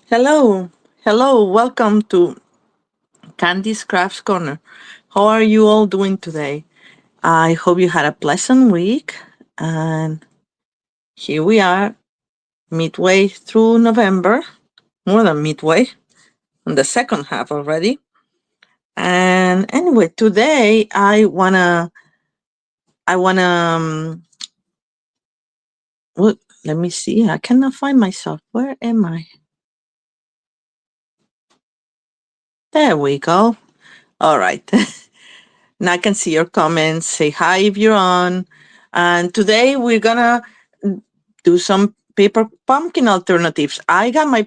Hello, hello, welcome to Candy's Crafts Corner. How are you all doing today? I hope you had a pleasant week, and here we are, midway through November, more than midway, on the second half already. And anyway, today I wanna, well, let me see, I cannot find myself. Where am I? There we go. All right. Now I can see your comments. Say hi if you're on. And today we're gonna do some paper pumpkin alternatives. I got my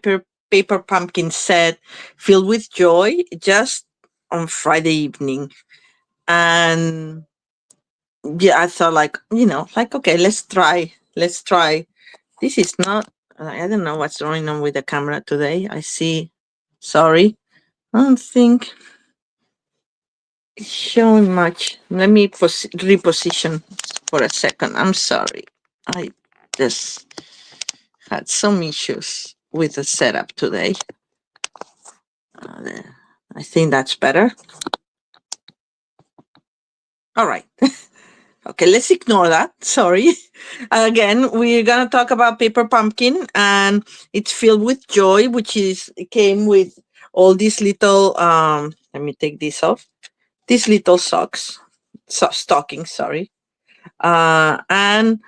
paper pumpkin set filled with joy just on Friday evening. And yeah, I thought like, okay, let's try. Let's try. This is not, I don't know what's going on with the camera today. I see, sorry. I don't think it's showing much. Let me reposition for a second. I'm sorry. I just had some issues with the setup today. There. I think that's better. All right. Okay, let's ignore that. Sorry. Again, we're gonna talk about paper pumpkin, and it's filled with joy, which is it came with all these little. Let me take this off. These little stockings. Sorry. And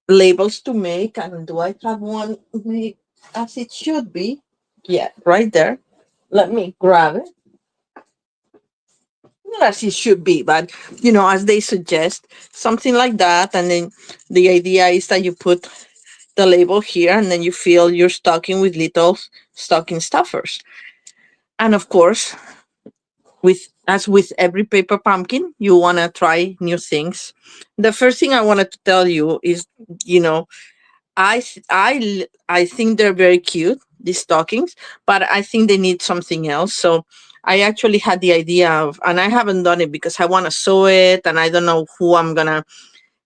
labels to make. And do I have one made as it should be? Yeah, right there. Let me grab it. Not as it should be, but as they suggest, something like that. And then the idea is that you put the label here, and then you fill your stocking with little stocking stuffers. And of course, with every paper pumpkin, you want to try new things. The first thing I wanted to tell you is, you know, I think they're very cute, these stockings, but I think they need something else. So I actually had the idea of, and I haven't done it because I want to sew it, and I don't know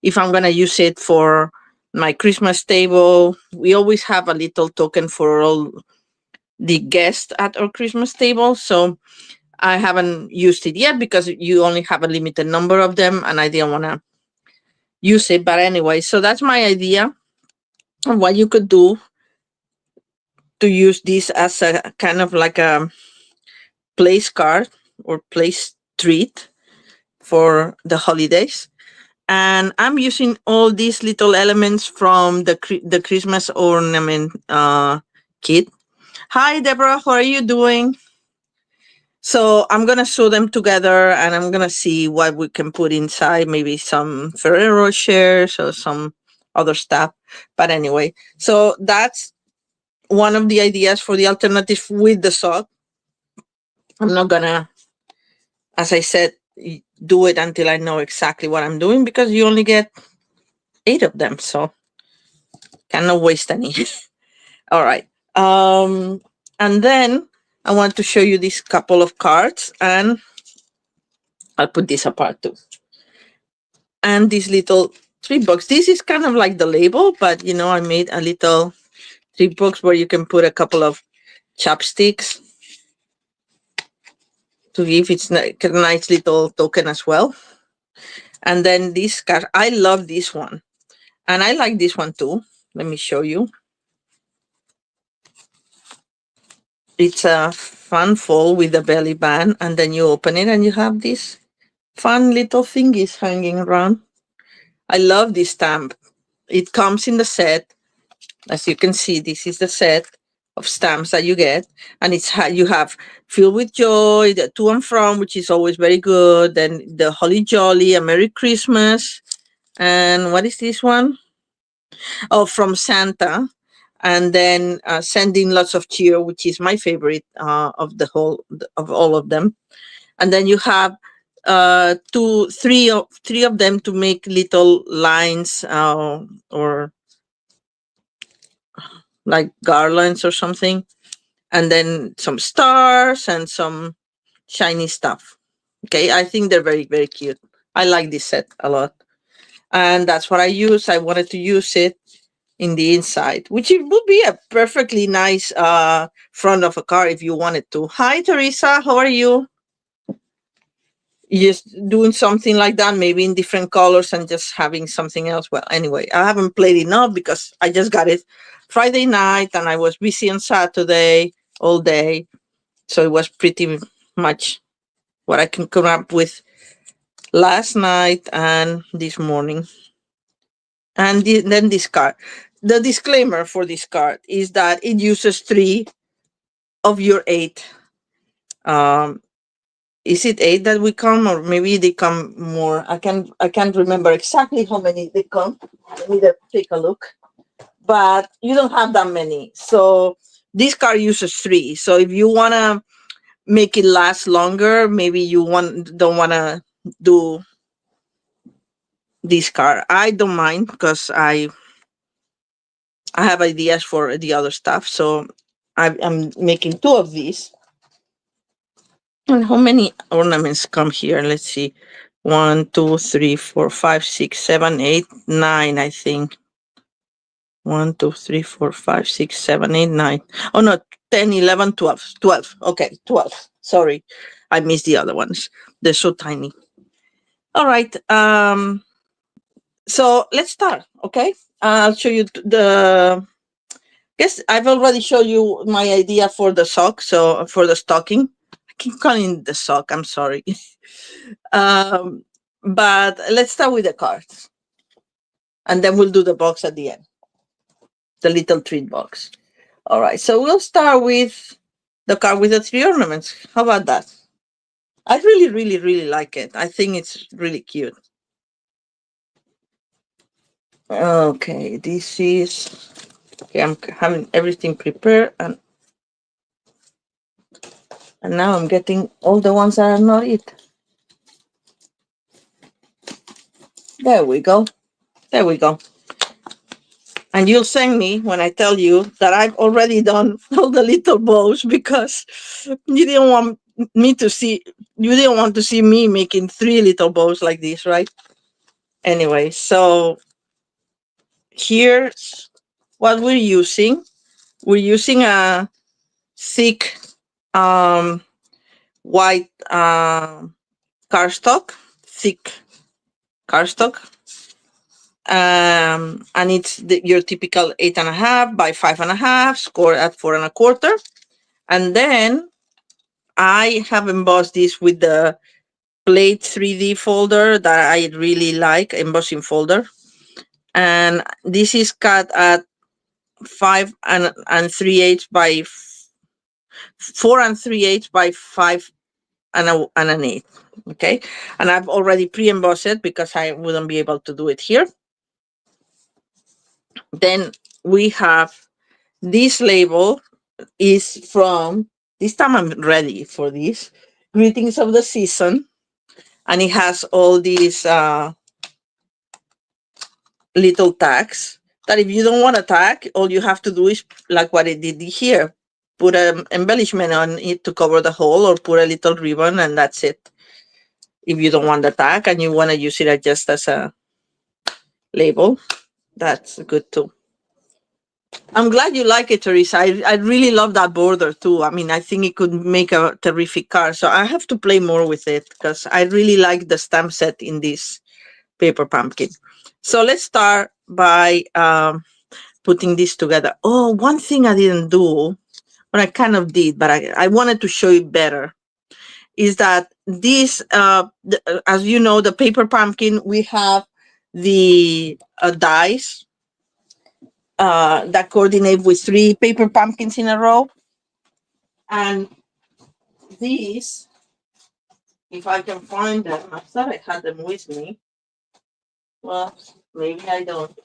if I'm gonna use it for my Christmas table. We always have a little token for all the guests at our Christmas table, so I haven't used it yet because you only have a limited number of them, and I didn't want to use it. But anyway, so that's my idea of what you could do to use this as a kind of like a place card or place treat for the holidays. And I'm using all these little elements from the Christmas ornament kit. Hi, Deborah. How are you doing? So I'm gonna sew them together, and I'm gonna see what we can put inside. Maybe some Ferrero shares or some other stuff. But anyway, so that's one of the ideas for the alternative with the sock. I'm not gonna, as I said, do it until I know exactly what I'm doing because you only get 8 of them, so cannot waste any. All right. And then I want to show you this couple of cards, and I'll put this apart too. And this little 3 box. This is kind of like the label, but I made a little 3 box where you can put a couple of chopsticks to give it a nice little token as well. And then this card, I love this one. And I like this one too. Let me show you. It's a fun fold with a belly band, and then you open it and you have these fun little thingies hanging around. I love this stamp. It comes in the set. As you can see, this is the set of stamps that you get, and you have Filled with Joy, the To and From, which is always very good, then the Holly Jolly, a Merry Christmas, and what is this one? Oh, From Santa, and then Sending Lots of Cheer, which is my favorite of all of them. And then you have three of them to make little lines, or like garlands or something, and then some stars and some shiny stuff. Okay, I think they're very, very cute. I like this set a lot, and that's what I use. I wanted to use it in the inside, which it would be a perfectly nice front of a car if you wanted to. Hi, Teresa. How are you? Just doing something like that, maybe in different colors and just having something else. Well, anyway, I haven't played enough because I just got it Friday night and I was busy on Saturday all day. So it was pretty much what I can come up with last night and this morning. And then this card. The disclaimer for this card is that it uses 3 of your 8. Um, is it 8 that we come, or maybe they come more? I can't remember exactly how many they come. Let me take a look. But you don't have that many. So this card uses 3. So if you wanna make it last longer, maybe you don't wanna do this card. I don't mind because I have ideas for the other stuff. So I'm making 2 of these. And how many ornaments come here? Let's see. 1, 2, 3, 4, 5, 6, 7, 8, 9, I think. 1, 2, 3, 4, 5, 6, 7, 8, 9. Oh no, 10, 11, 12. 12. Okay, 12. Sorry. I missed the other ones. They're so tiny. All right. So let's start, okay? I'll show you the guess I've already shown you my idea for the sock, so for the stocking. I keep calling it the sock, I'm sorry. But let's start with the cards. And then we'll do the box at the end. The little treat box. All right, so we'll start with the card with the 3 ornaments. How about that? I really, really, really like it. I think it's really cute. Okay, this is... Okay, I'm having everything prepared and now I'm getting all the ones that are not it. There we go. There we go. And you'll thank me when I tell you that I've already done all the little bows because you didn't want to see me making 3 little bows like this, right? Anyway, so here's what we're using. We're using a thick white cardstock, thick cardstock. And it's your typical 8.5 by 5.5, scored at 4.25. And then I have embossed this with the Plate 3D folder that I really like, embossing folder. And this is cut at 5 and 3/8 by 4 and 3/8 by 5 and an 8. Okay, and I've already pre-embossed it because I wouldn't be able to do it here. Then we have this label is from, this time I'm ready for this, Greetings of the Season. And it has all these little tags that if you don't want a tag, all you have to do is like what I did here. Put an embellishment on it to cover the hole or put a little ribbon and that's it. If you don't want the tag and you want to use it just as a label, that's good too. I'm glad you like it, Teresa. I really love that border too. I mean, I think it could make a terrific card. So I have to play more with it because I really like the stamp set in this paper pumpkin. So let's start by putting this together. Oh, one thing I didn't do, but I kind of did, but I wanted to show you better, is that this, as you know, the paper pumpkin, we have the dies that coordinate with 3 paper pumpkins in a row. And these, if I can find them, I thought I had them with me. Well, maybe I don't.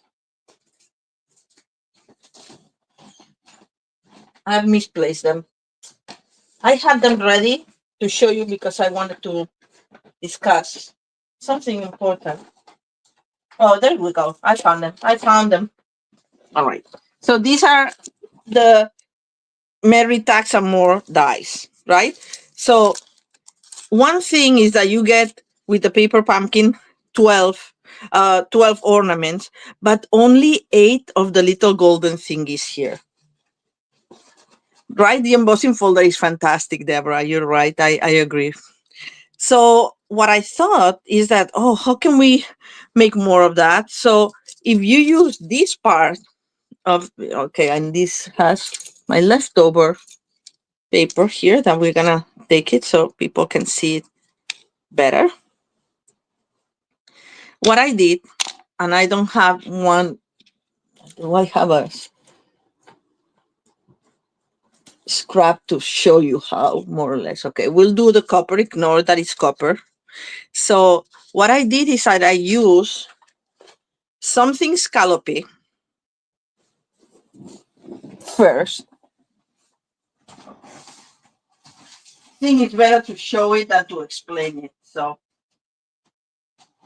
I've misplaced them. I had them ready to show you because I wanted to discuss something important. Oh, there we go. I found them. All right. So these are the Mary Tax and More dies, right? So one thing is that you get with the paper pumpkin 12 12 ornaments, but only 8 of the little golden thingies here. Right? The embossing folder is fantastic, Deborah. You're right. I agree. So what I thought is that, oh, how can we make more of that? So if you use this part of, okay, and this has my leftover paper here that we're gonna take it so people can see it better. What I did, and I don't have one, do I have a scrap to show you how, more or less? Okay, we'll do the copper, ignore that it's copper. So what I did is that I use something scallopy first. I think it's better to show it than to explain it. So,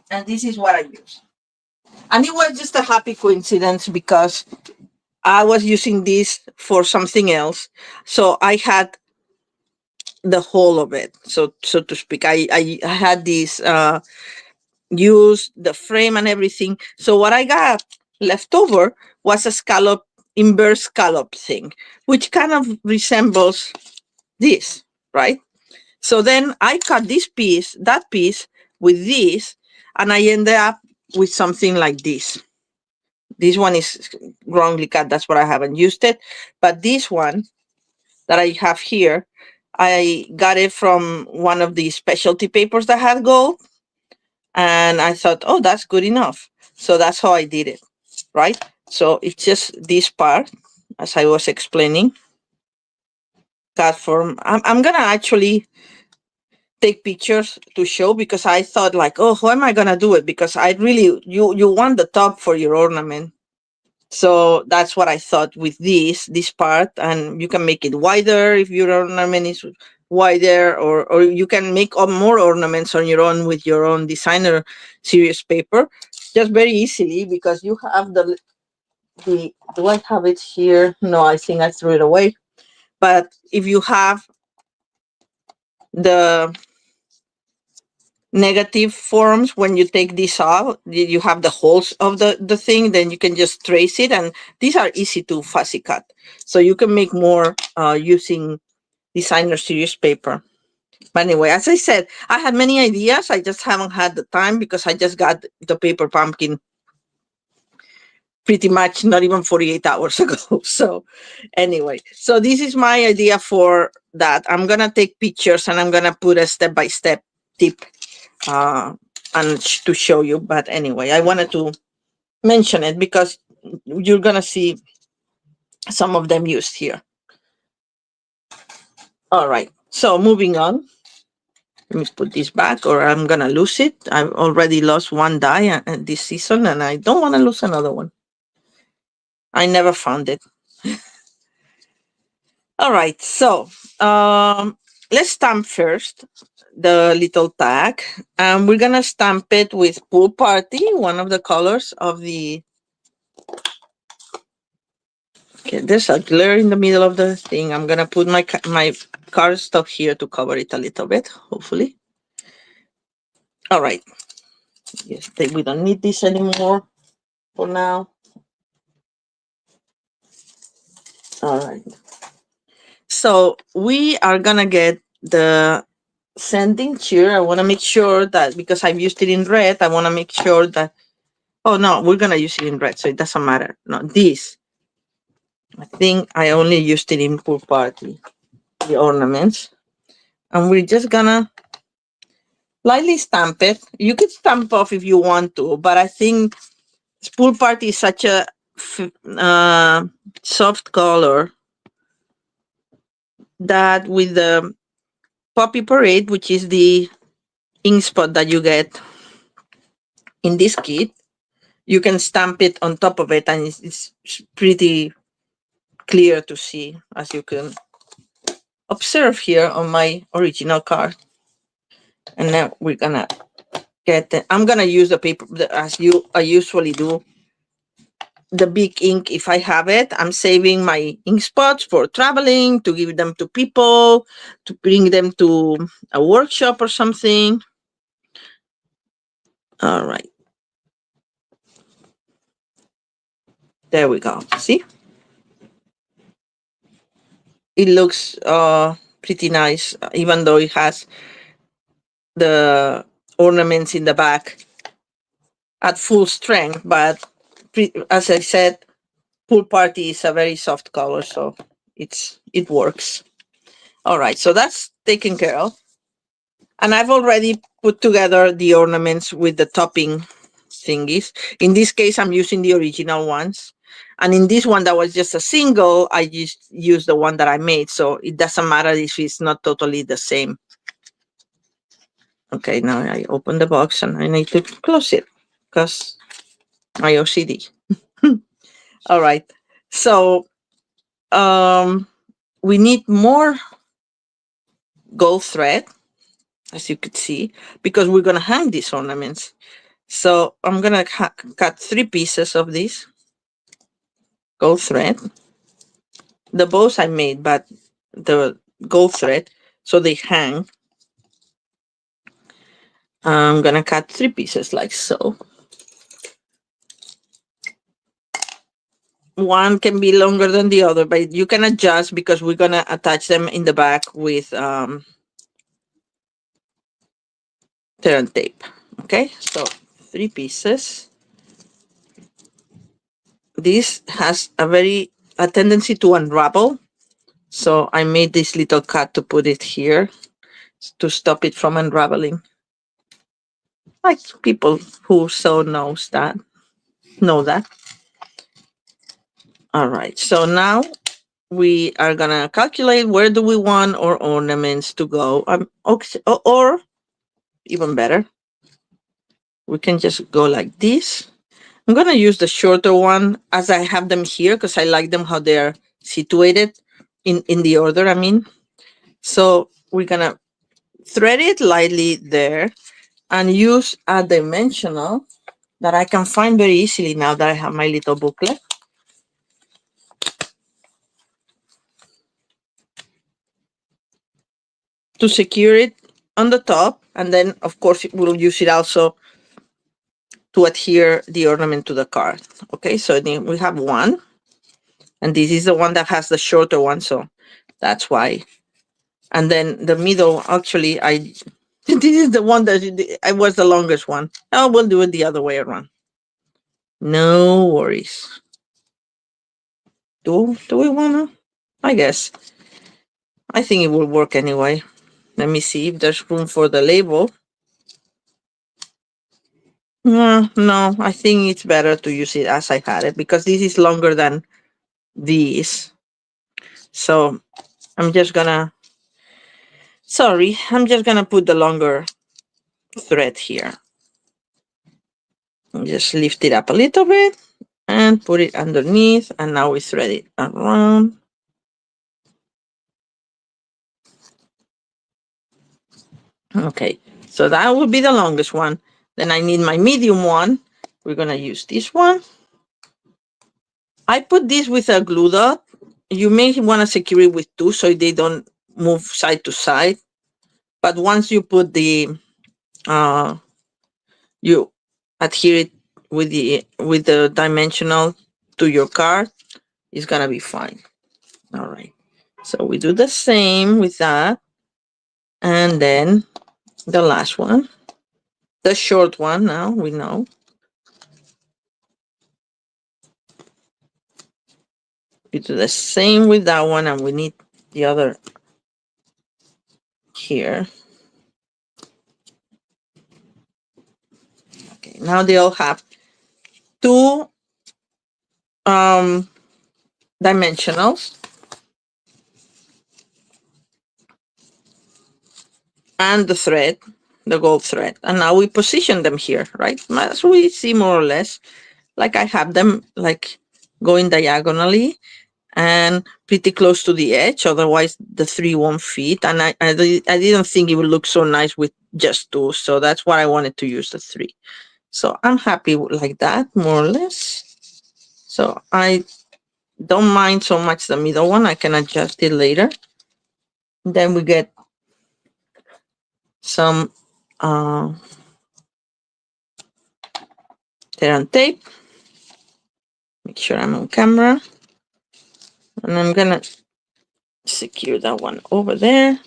and this is what I use. And it was just a happy coincidence because I was using this for something else. So I had the whole of it, so to speak. I had this use the frame and everything. So what I got left over was a scallop, inverse scallop thing, which kind of resembles this, right? So then I cut this piece, that piece with this, and I ended up with something like this. This one is wrongly cut, that's why I haven't used it. But this one that I have here, I got it from one of the specialty papers that had gold. And I thought, oh, that's good enough. So that's how I did it, right? So it's just this part, as I was explaining, cut from, I'm gonna actually take pictures to show because I thought like, oh, how am I gonna do it? Because I really, you want the top for your ornament. So that's what I thought with this part, and you can make it wider if your ornament is wider, or you can make more ornaments on your own with your own designer series paper, just very easily because you have the do I have it here? No, I think I threw it away. But if you have the negative forms, when you take this out, you have the holes of the thing, then you can just trace it, and these are easy to fussy cut, so you can make more using designer series paper. But anyway, as I said, I had many ideas, I just haven't had the time because I just got the paper pumpkin pretty much not even 48 hours ago. So anyway, so this is my idea for that. I'm gonna take pictures and I'm gonna put a step-by-step tip and to show you. But anyway, I wanted to mention it because you're gonna see some of them used here. All right, so moving on. Let me put this back or I'm gonna lose it. I've already lost one die this season and I don't want to lose another one. I never found it. All right, so let's stamp first the little tag, and we're gonna stamp it with Pool Party, one of the colors of the. Okay, there's a glare in the middle of the thing. I'm gonna put my card stock here to cover it a little bit, hopefully. All right. Yes, we don't need this anymore for now. All right. So we are gonna get the sanding here. I want to make sure that because I've used it in red, I want to make sure that. Oh no, we're gonna use it in red, so it doesn't matter. No, this. I think I only used it in Pool Party, the ornaments, and we're just gonna lightly stamp it. You could stamp off if you want to, but I think Pool Party is such a soft color that with the Poppy Parade, which is the ink spot that you get in this kit, you can stamp it on top of it, and it's pretty clear to see, as you can observe here on my original card. And now we're gonna I'm gonna use the paper as I usually do, the big ink if I have it. I'm saving my ink spots for traveling, to give them to people, to bring them to a workshop or something. All right. There we go. See? It looks pretty nice, even though it has the ornaments in the back at full strength. But as I said, Pool Party is a very soft color, so it works. All right, so that's taken care of. And I've already put together the ornaments with the topping thingies. In this case, I'm using the original ones. And in this one that was just a single, I just used the one that I made. So it doesn't matter if it's not totally the same. Okay, now I open the box and I need to close it because my OCD. All right. So we need more gold thread, as you could see, because we're going to hang these ornaments. So I'm going to cut 3 pieces of this gold thread. The bows I made, but the gold thread, so they hang. I'm going to cut 3 pieces like so. One can be longer than the other, but you can adjust because we're going to attach them in the back with tear and tape. Okay, so 3 pieces. This has a tendency to unravel. So I made this little cut to put it here to stop it from unraveling. Like people who sew know that. All right, so now we are gonna calculate where do we want our ornaments to go. Okay, or even better, we can just go like this. I'm gonna use the shorter one as I have them here because I like them how they're situated in the order, I mean. So we're gonna thread it lightly there and use a dimensional that I can find very easily now that I have my little booklet. To secure it on the top, and then of course we'll use it also to adhere the ornament to the card. Okay, so then we have one, and this is the one that has the shorter one, so that's why. And then the middle, actually, this is the one that I was the longest one. Oh, we'll do it the other way around. No worries. Do we wanna? I guess. I think it will work anyway. Let me see if there's room for the label. No, I think it's better to use it as I had it because this is longer than these. So I'm just gonna put the longer thread here. Just lift it up a little bit and put it underneath, and now we thread it around. Okay, so that will be the longest one. Then I need my medium one. We're gonna use this one. I put this with a glue dot. You may want to secure it with 2 so they don't move side to side. But once you put you adhere it with the dimensional to your card, it's gonna be fine. All right. So we do the same with that. And then the last one, the short one now, we know. We do the same with that one, and we need the other here. Okay, now they all have 2 dimensionals and the thread, the gold thread. And now we position them here, right? As we see more or less, like I have them like going diagonally and pretty close to the edge. Otherwise, the 3 won't fit. And I didn't think it would look so nice with just 2. So that's why I wanted to use the 3. So I'm happy like that, more or less. So I don't mind so much the middle one. I can adjust it later. Then we get some tear and tape. Make sure I'm on camera. And I'm gonna secure that one over there.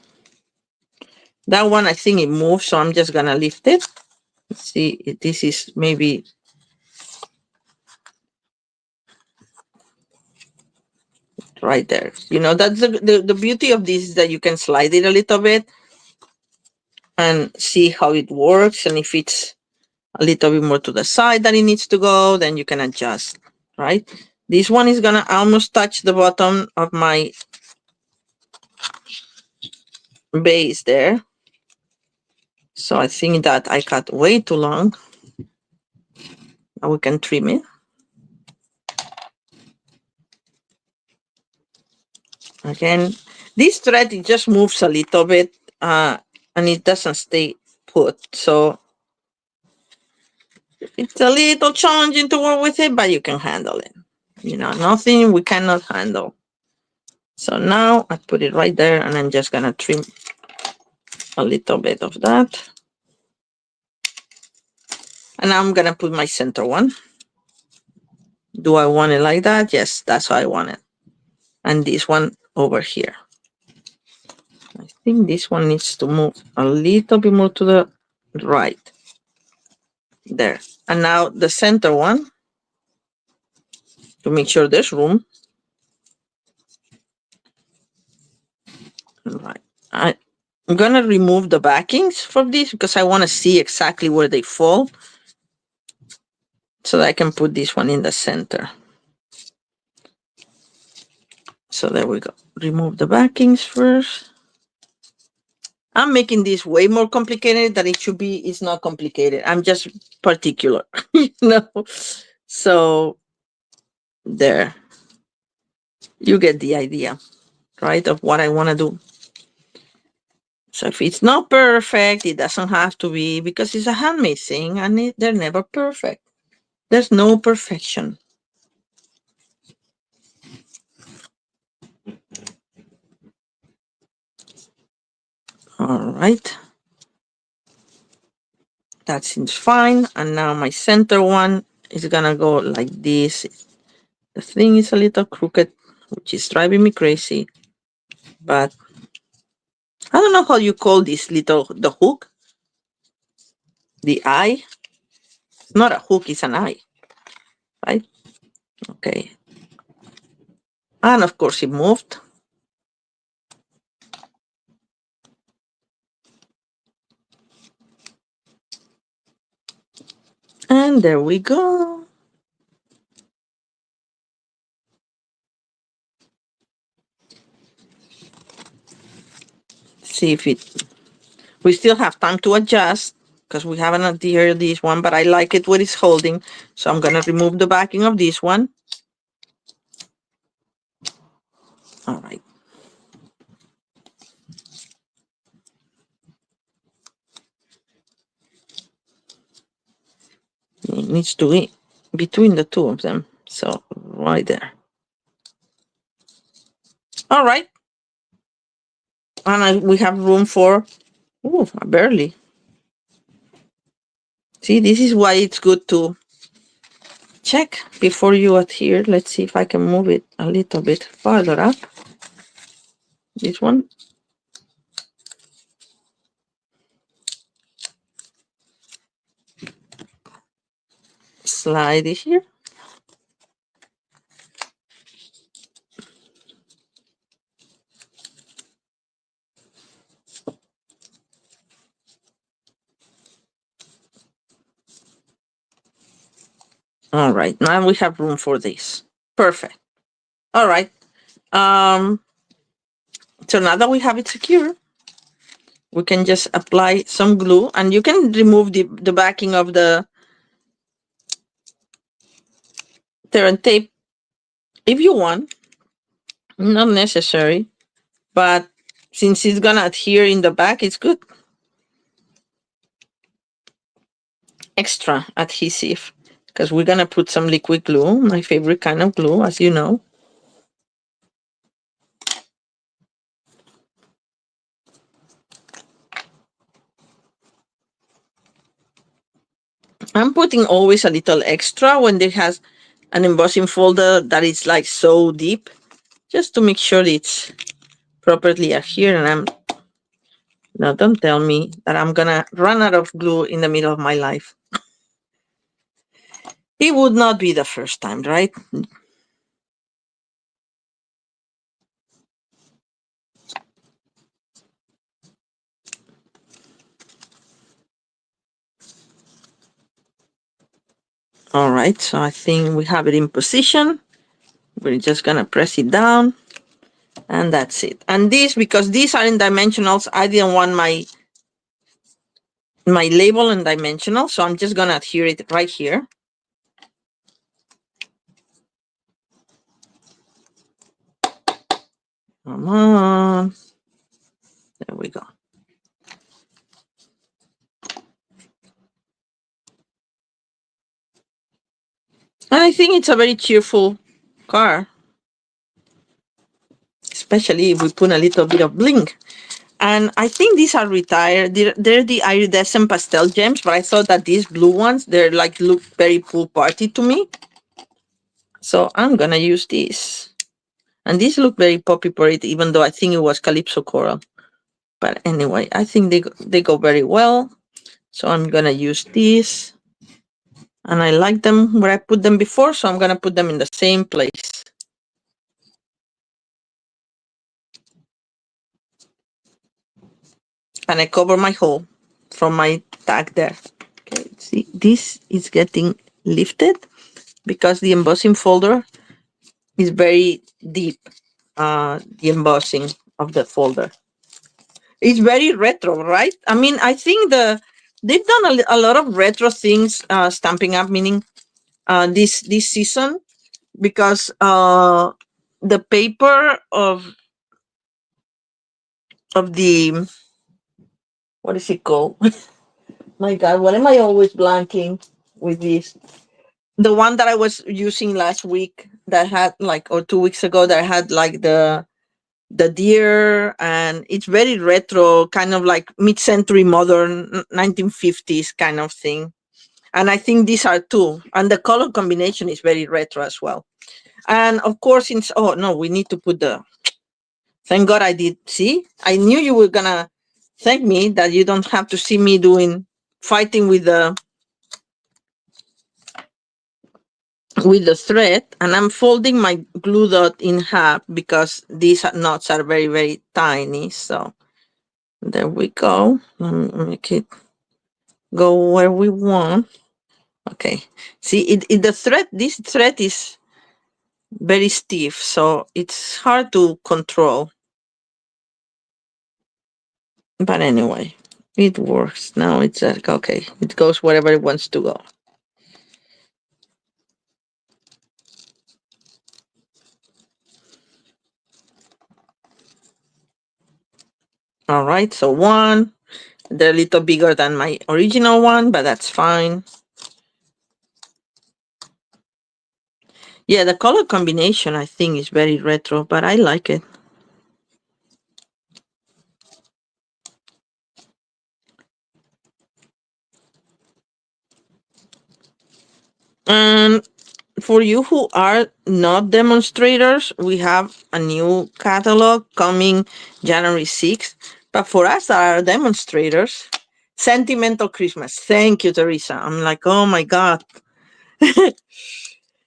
That one, I think it moves, so I'm just gonna lift it. Let's see, this is maybe right there. You know, that's the beauty of this is that you can slide it a little bit and see how it works. And if it's a little bit more to the side that it needs to go, then you can adjust, right? This one is gonna almost touch the bottom of my base there. So I think that I cut way too long. Now we can trim it. Again, this thread, it just moves a little bit and it doesn't stay put. So it's a little challenging to work with it, but you can handle it. You know, nothing we cannot handle. So now I put it right there and I'm just gonna trim a little bit of that. And I'm gonna put my center one. Do I want it like that? Yes, that's how I want it. And this one over here. I think this one needs to move a little bit more to the right. There. And now the center one, to make sure there's room. Right. I'm gonna remove the backings from this because I want to see exactly where they fall. So that I can put this one in the center. So there we go. Remove the backings first. I'm making this way more complicated than it should be. It's not complicated. I'm just particular, you know. So there. You get the idea, right, of what I want to do. So if it's not perfect, it doesn't have to be, because it's a handmade thing and they're never perfect. There's no perfection. All right. That seems fine. And now my center one is gonna go like this. The thing is a little crooked, which is driving me crazy. But I don't know how you call this the hook. The eye. It's not a hook, it's an eye. Right? Okay. And of course it moved. And there we go. See if it, we still have time to adjust because we haven't adhered this one, but I like it what it's holding. So I'm gonna remove the backing of this one. All right. It needs to be between the two of them. So right there. All right. And we have room for, oh, barely. See, this is why it's good to check before you adhere. Let's see if I can move it a little bit further up. This one. Slide it here. All right, now we have room for this. Perfect. All right. So now that we have it secure, we can just apply some glue, and you can remove the backing of the tear and tape if you want. Not necessary, but since it's gonna adhere in the back, it's good. Extra adhesive, because we're gonna put some liquid glue, my favorite kind of glue, as you know. I'm putting always a little extra when there has an embossing folder that is like so deep, just to make sure it's properly adhered. And no, don't tell me that I'm gonna run out of glue in the middle of my life. It would not be the first time, right? All right, so I think we have it in position. We're just gonna press it down, and that's it. And this, because these are in dimensionals, I didn't want my label in dimensional, so I'm just gonna adhere it right here. Come on. There we go. And I think it's a very cheerful car, especially if we put a little bit of bling. And I think these are retired. They're the iridescent pastel gems, but I thought that these blue ones, they're like look very pool party to me. So I'm gonna use these. And these look very poppy pretty, even though I think it was Calypso Coral. But anyway, I think they go very well. So I'm gonna use these. And I like them where I put them before, so I'm gonna put them in the same place. And I cover my hole from my tag there. Okay, see, this is getting lifted because the embossing folder is very deep. The embossing of the folder. It's very retro, right? I mean, I think they've done a lot of retro things, Stampin' Up, meaning this season, because the paper of the, what is it called? My God, what am I always blanking with this? The one that I was using last week that had like, or 2 weeks ago, that had like the deer, and it's very retro, kind of like mid-century modern 1950s kind of thing. And I think these are too. And the color combination is very retro as well. And of course, oh no, we need to put thank God I did. See, I knew you were gonna thank me that you don't have to see me fighting with the thread. And I'm folding my glue dot in half because these knots are very, very tiny. So there we go. Let me make it go where we want. Okay. See, this thread is very stiff, so it's hard to control. But anyway, it works. Now it's like, okay, it goes wherever it wants to go. All right, so one, they're a little bigger than my original one, but that's fine. Yeah, the color combination, I think, is very retro, but I like it. And for you who are not demonstrators, we have a new catalog coming January 6th. But for us that are demonstrators, Sentimental Christmas. Thank you, Teresa. I'm like, oh my God.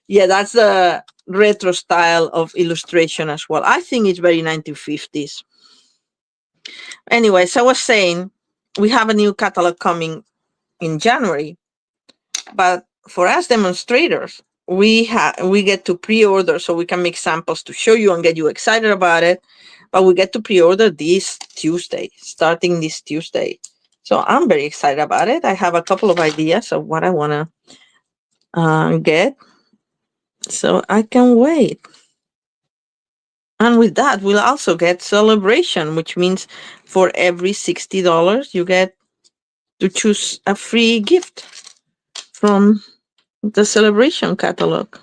Yeah, that's the retro style of illustration as well. I think it's very 1950s. Anyways, I was saying we have a new catalog coming in January, but for us demonstrators, we get to pre-order so we can make samples to show you and get you excited about it. But we get to pre-order this Tuesday, starting this Tuesday. So I'm very excited about it. I have a couple of ideas of what I want to get. So I can wait. And with that, we'll also get celebration, which means for every $60, you get to choose a free gift from the celebration catalog.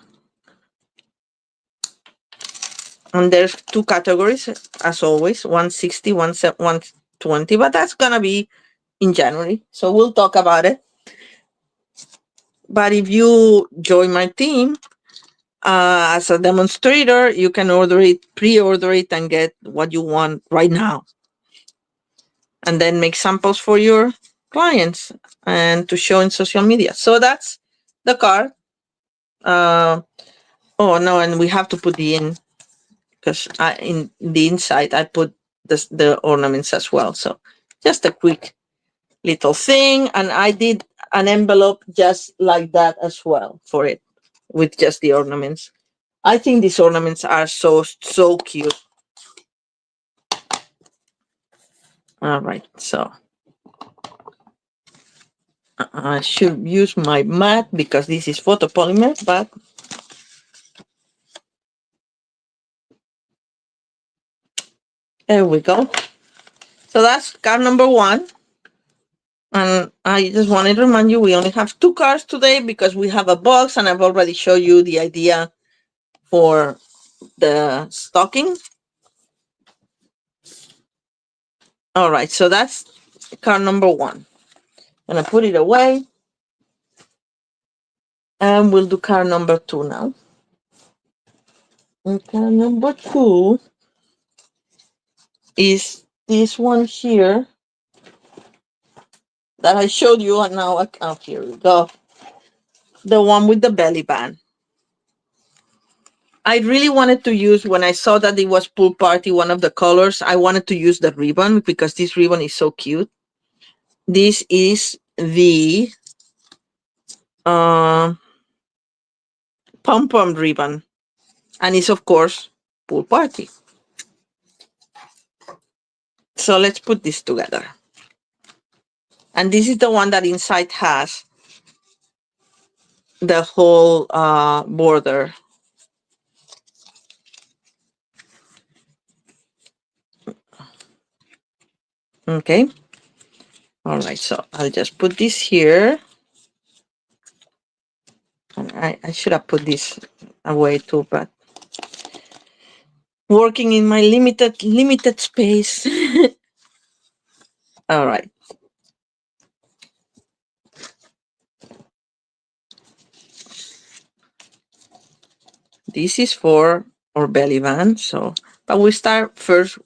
And there's two categories, as always, 160, 120, but that's going to be in January. So we'll talk about it. But if you join my team, as a demonstrator, you can order it, pre-order it, and get what you want right now. And then make samples for your clients and to show in social media. So that's the card. Oh no, and we have to put the in, because in the inside I put the ornaments as well. So just a quick little thing, and I did an envelope just like that as well for it, with just the ornaments. I think these ornaments are so cute. All right, so I should use my mat because this is photopolymer, but there we go. So that's card number 1. And I just wanted to remind you, we only have 2 cards today because we have a box, and I've already showed you the idea for the stocking. All right, so that's card number 1. I'm gonna put it away, and we'll do card number 2 now. And card number 2 is this one here that I showed you, and now here we go. The one with the belly band. I really wanted to use, when I saw that it was Pool Party, one of the colors, I wanted to use the ribbon because this ribbon is so cute. This is the pom-pom ribbon, and it's, of course, Pool Party. So let's put this together. And this is the one that inside has the whole border. Okay. All right, so I'll just put this here. And I should have put this away too, but working in my limited space. All right. This is for our belly band. So, but we start first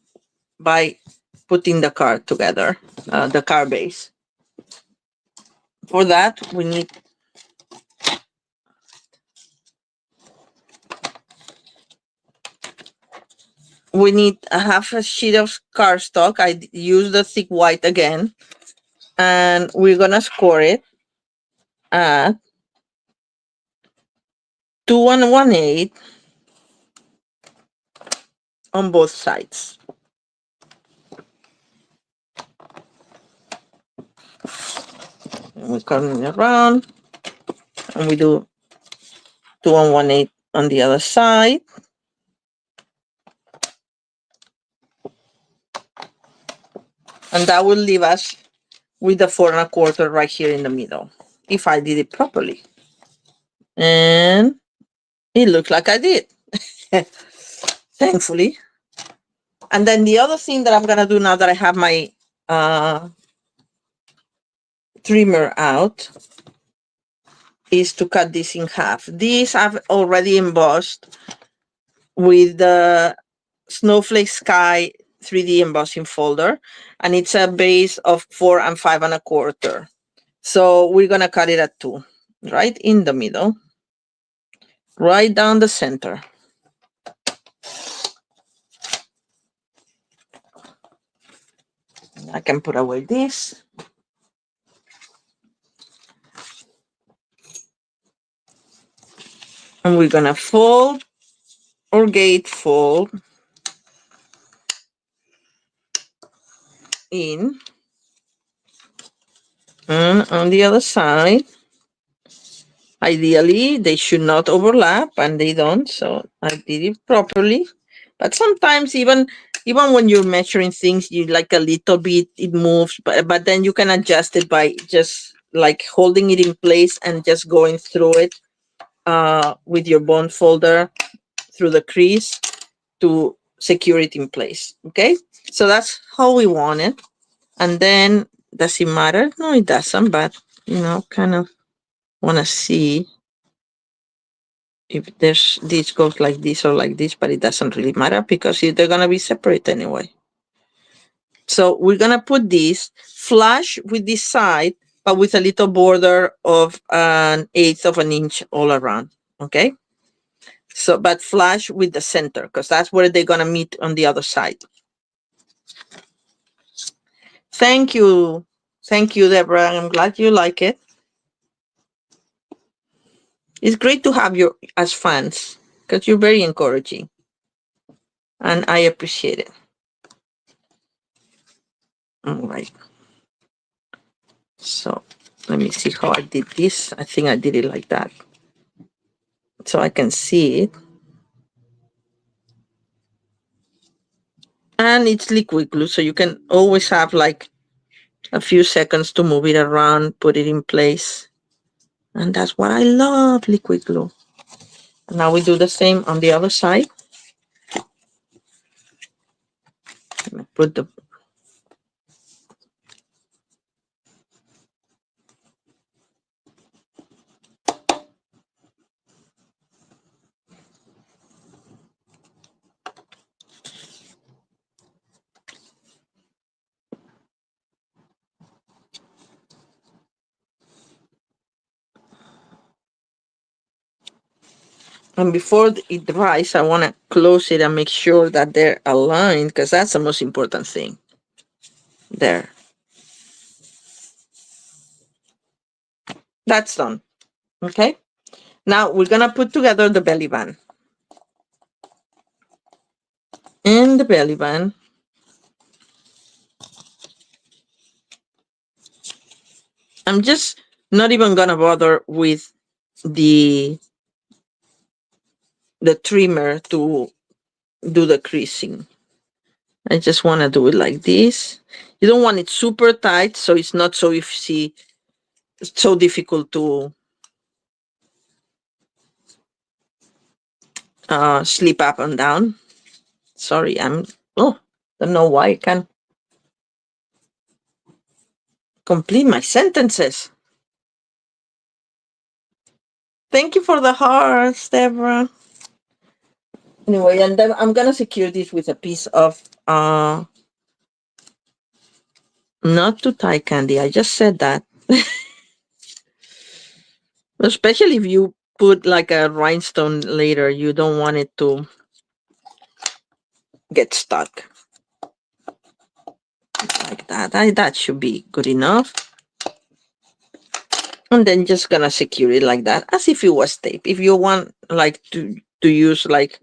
by putting the card together, the card base. For that, we need a half a sheet of cardstock. I use the thick white again, and we're gonna score it at 2 1/8 on both sides. And we turn it around, and we do 2 1/8 on the other side. And that will leave us with the 4 1/4 right here in the middle, if I did it properly. And it looks like I did, thankfully. And then the other thing that I'm gonna do now that I have my trimmer out is to cut this in half. These I've already embossed with the Snowflake Sky 3D embossing folder, and it's a base of 4 5 1/4. So we're gonna cut it at 2, right in the middle, right down the center. I can put away this. And we're gonna fold or gate fold in, and on the other side, ideally they should not overlap, and they don't, so I did it properly. But sometimes even when you're measuring things, you like a little bit, it moves, but then you can adjust it by just like holding it in place and just going through it with your bond folder through the crease to secure it in place. Okay, so that's how we want it. And then, does it matter? No, it doesn't, but kind of want to see if there's this goes like this or like this, but it doesn't really matter because they're gonna be separate anyway. So we're gonna put this flush with this side, but with a little border of 1/8 of an inch all around. Okay. So, but flush with the center because that's where they're gonna meet on the other side. Thank you, Deborah. I'm glad you like it. It's great to have you as fans because you're very encouraging, and I appreciate it. All right. So let me see how I did this. I think I did it like that. So I can see it. And it's liquid glue, so you can always have like a few seconds to move it around, put it in place. And that's what I love, liquid glue. And now we do the same on the other side. Put the and before it dries, I want to close it and make sure that they're aligned because that's the most important thing. There. That's done. Okay. Now we're going to put together the belly band. And the belly band, I'm just not even going to bother with the trimmer to do the creasing. I just want to do it like this. You don't want it super tight, so it's not so easy, so difficult to slip up and down. Sorry, don't know why I can't complete my sentences. Thank you for the hearts, Deborah. Anyway, and then I'm gonna secure this with a piece of not too tight candy. I just said that. Especially if you put like a rhinestone later, you don't want it to get stuck. Like that. That should be good enough. And then just gonna secure it like that, as if it was tape. If you want like to use like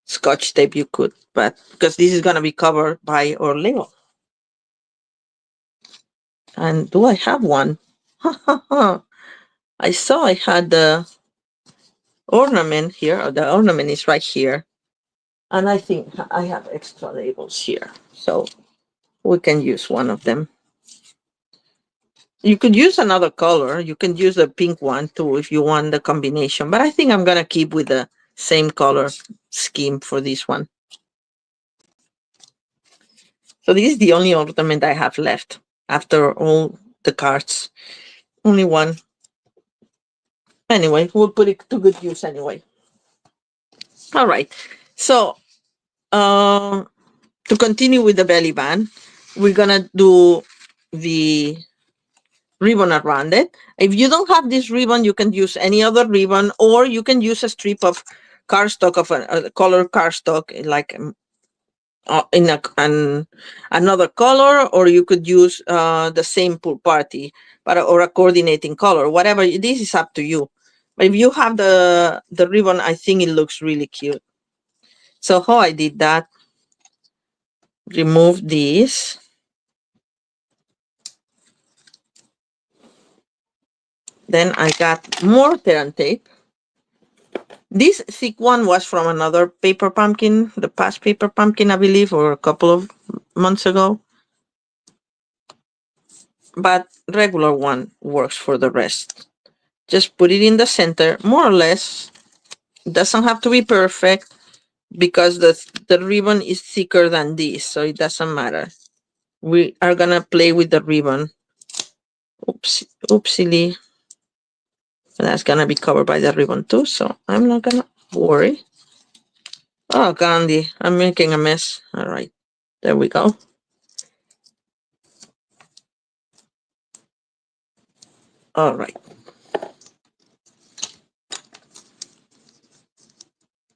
Scotch tape, you could, but because this is gonna be covered by our label. And do I have one? I saw I had the ornament here, or the ornament is right here. And I think I have extra labels here. So we can use one of them. You could use another color. You can use the pink one too if you want the combination. But I think I'm going to keep with the same color scheme for this one. So this is the only ornament I have left after all the cards. Only one. Anyway, we'll put it to good use anyway. All right. So to continue with the belly band, we're going to do the ribbon around it. If you don't have this ribbon, you can use any other ribbon, or you can use a strip of cardstock, of a color cardstock, like in another color, or you could use the same pool party, or a coordinating color, whatever. This is up to you. But if you have the ribbon, I think it looks really cute. So how I did that, remove this. Then I got more Terran tape. This thick one was from another paper pumpkin, the past paper pumpkin, I believe, or a couple of months ago. But regular one works for the rest. Just put it in the center, more or less. It doesn't have to be perfect because the ribbon is thicker than this, so it doesn't matter. We are gonna play with the ribbon. Oopsie. That's gonna be covered by the ribbon too, so I'm not gonna worry. Oh, Gandhi, I'm making a mess. All right, there we go. All right.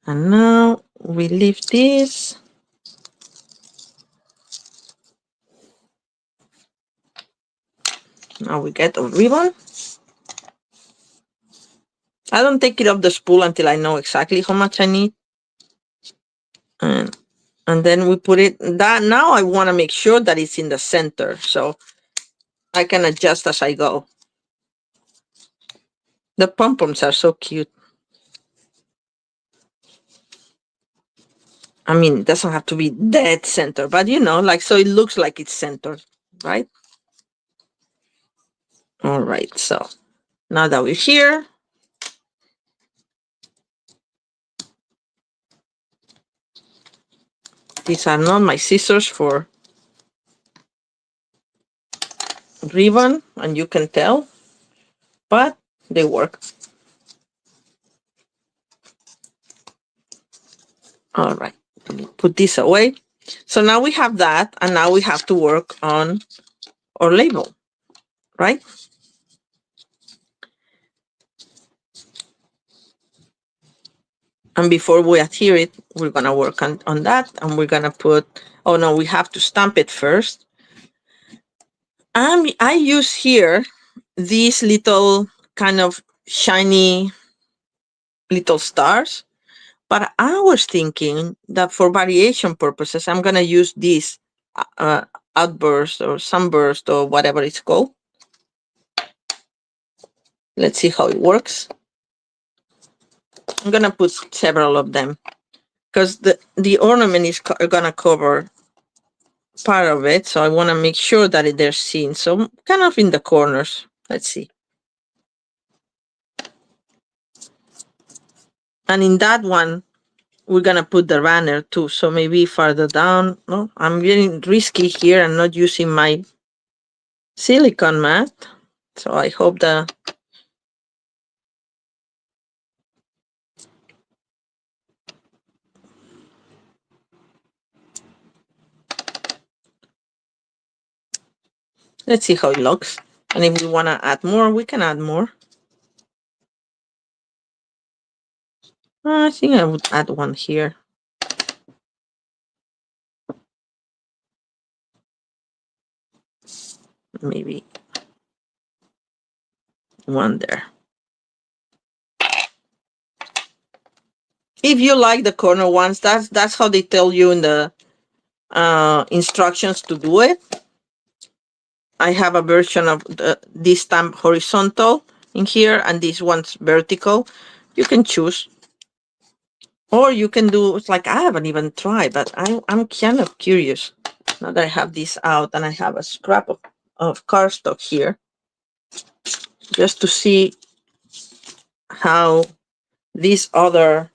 And now we leave this. Now we get a ribbon. I don't take it off the spool until I know exactly how much I need. And then we put it that now I want to make sure that it's in the center. So I can adjust as I go. The pom-poms are so cute. I mean, it doesn't have to be dead center, but you know, like, so it looks like it's centered, right? All right, so now that we're here, these are not my scissors for ribbon, and you can tell, but they work. All right, put this away. So now we have that, and now we have to work on our label, right? And before we adhere it, we're gonna work on that, and we're gonna put, oh no, we have to stamp it first. I use here these little kind of shiny little stars, but I was thinking that for variation purposes, I'm gonna use this outburst or sunburst or whatever it's called. Let's see how it works. I'm gonna put several of them because the ornament is gonna cover part of it, so I want to make sure that they're seen. So kind of in the corners. Let's see. And in that one, we're gonna put the runner too. So maybe farther down. No, I'm getting risky here and not using my silicone mat. So I hope that let's see how it looks. And if we want to add more, we can add more. I think I would add one here. Maybe one there. If you like the corner ones, that's how they tell you in the instructions to do it. I have a version of this stamp horizontal in here, and this one's vertical. You can choose. Or you can do, it's like, I haven't even tried, but I'm kind of curious. Now that I have this out and I have a scrap of cardstock here, just to see how these other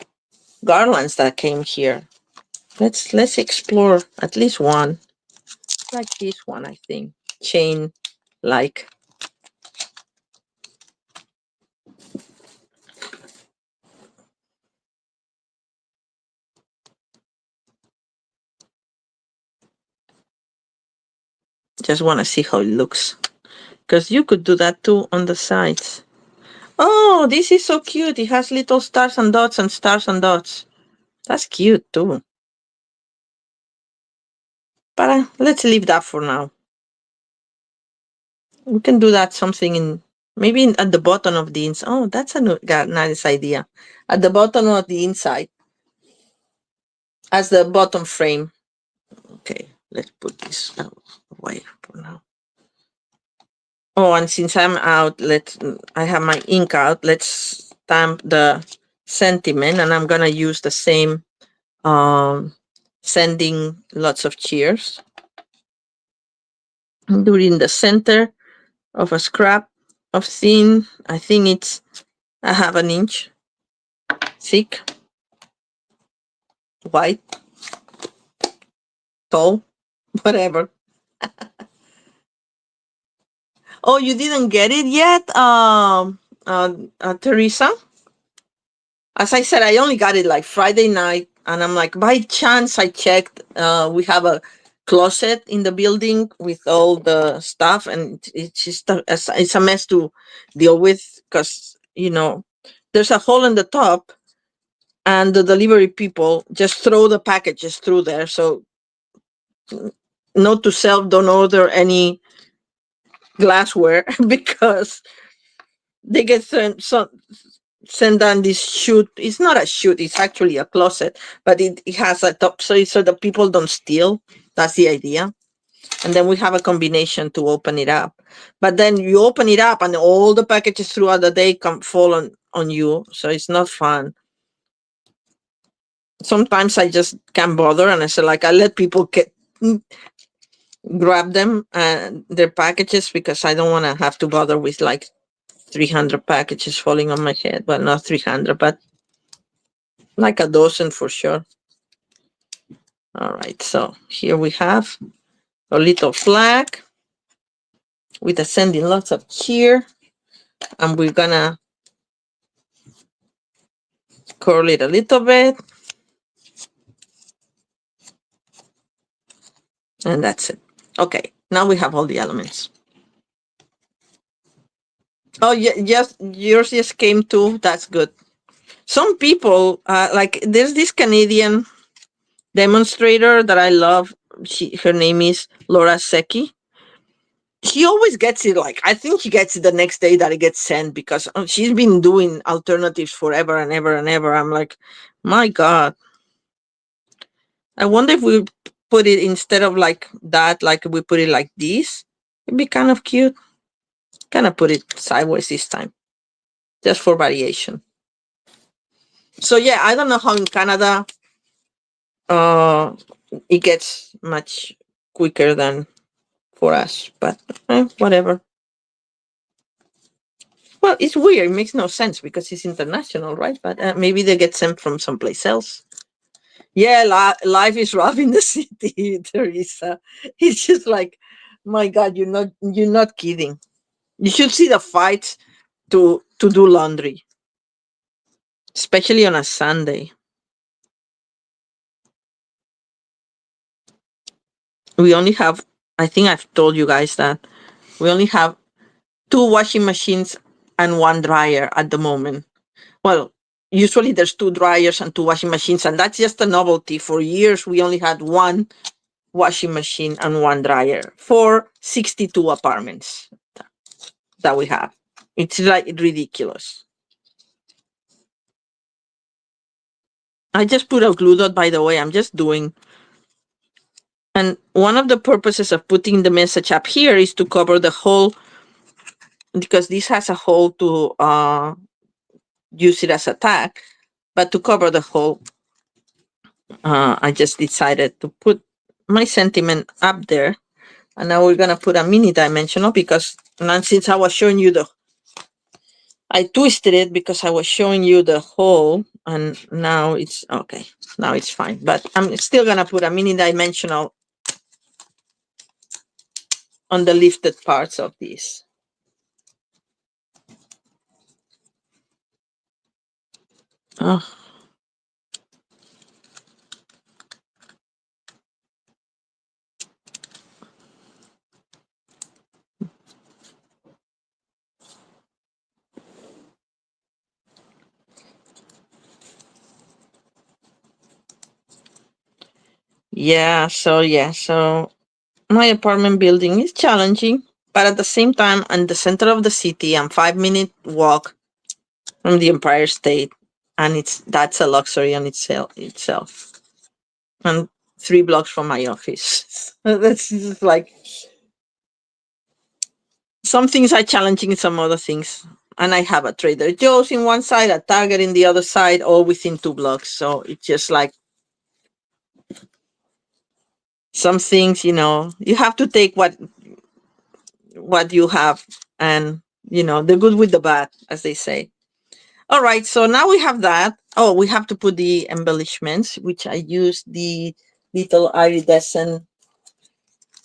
garlands that came here. Let's explore at least one. Like this one, I think. Chain like. Just want to see how it looks. Because you could do that too on the sides. Oh, this is so cute. It has little stars and dots and stars and dots. That's cute too. But let's leave that for now. We can do that something in, maybe at the bottom of the inside. Oh, that's a nice idea. At the bottom of the inside. As the bottom frame. Okay, let's put this away for now. Oh, and since I'm out, I have my ink out. Let's stamp the sentiment, and I'm gonna use the same sending lots of cheers. Do it in the center of a scrap of thin. I think I have an inch thick, white, tall, whatever. Oh, you didn't get it yet, Teresa? As I said, I only got it like Friday night, and I'm like, by chance, I checked. We have a closet in the building with all the stuff, and it's just it's a mess to deal with because there's a hole in the top, and the delivery people just throw the packages through there. So, note to self: don't order any glassware because they get send down this chute. It's not a chute, it's actually a closet, but it has a top so that people don't steal. That's the idea. And then we have a combination to open it up. But then you open it up and all the packages throughout the day come fall on you. So it's not fun. Sometimes I just can't bother and I say like I let people grab them and their packages because I don't want to have to bother with like 300 packages falling on my head. Well, not 300, but like a dozen for sure. All right, so here we have a little flag with a sending lots of cheer, and we're gonna curl it a little bit, and that's it. Okay, now we have all the elements. Oh, yeah, yes, yours just came too. That's good. Some people, like there's this Canadian demonstrator that I love. Her name is Laura Secchi. She always gets it, like I think she gets it the next day that it gets sent because she's been doing alternatives forever and ever and ever. I'm like, my God. I wonder if we put it instead of like that, like we put it like this, it'd be kind of cute. Kind of put it sideways this time, just for variation. So yeah, I don't know how in Canada it gets much quicker than for us, but whatever. Well, it's weird. It makes no sense because it's international, right? But maybe they get sent from someplace else. Yeah, life is rough in the city, Teresa. It's just like, my God, you're not kidding. You should see the fights to do laundry, especially on a Sunday. We only have, I think I've told you guys that we only have two washing machines and one dryer at the moment. Well, usually there's two dryers and two washing machines, and that's just a novelty. For years, we only had one washing machine and one dryer for 62 apartments that we have. It's like ridiculous. I just put a glue dot, by the way. I'm just doing. And one of the purposes of putting the message up here is to cover the hole, because this has a hole to use it as a tag. But to cover the hole, I just decided to put my sentiment up there. And now we're going to put a mini dimensional because now since I was showing you I twisted it because I was showing you the hole, and now it's okay. Now it's fine, but I'm still going to put a mini dimensional on the lifted parts of this. Oh. So my apartment building is challenging, but at the same time, in the center of the city, I'm 5-minute walk from the Empire State, and that's a luxury on itself. And 3 blocks from my office. That's just like some things are challenging, some other things. And I have a Trader Joe's in one side, a Target in the other side, all within 2 blocks. So it's just like some things, you have to take what you have, and the good with the bad, as they say. All right, so now we have that. Oh, we have to put the embellishments, which I use the little iridescent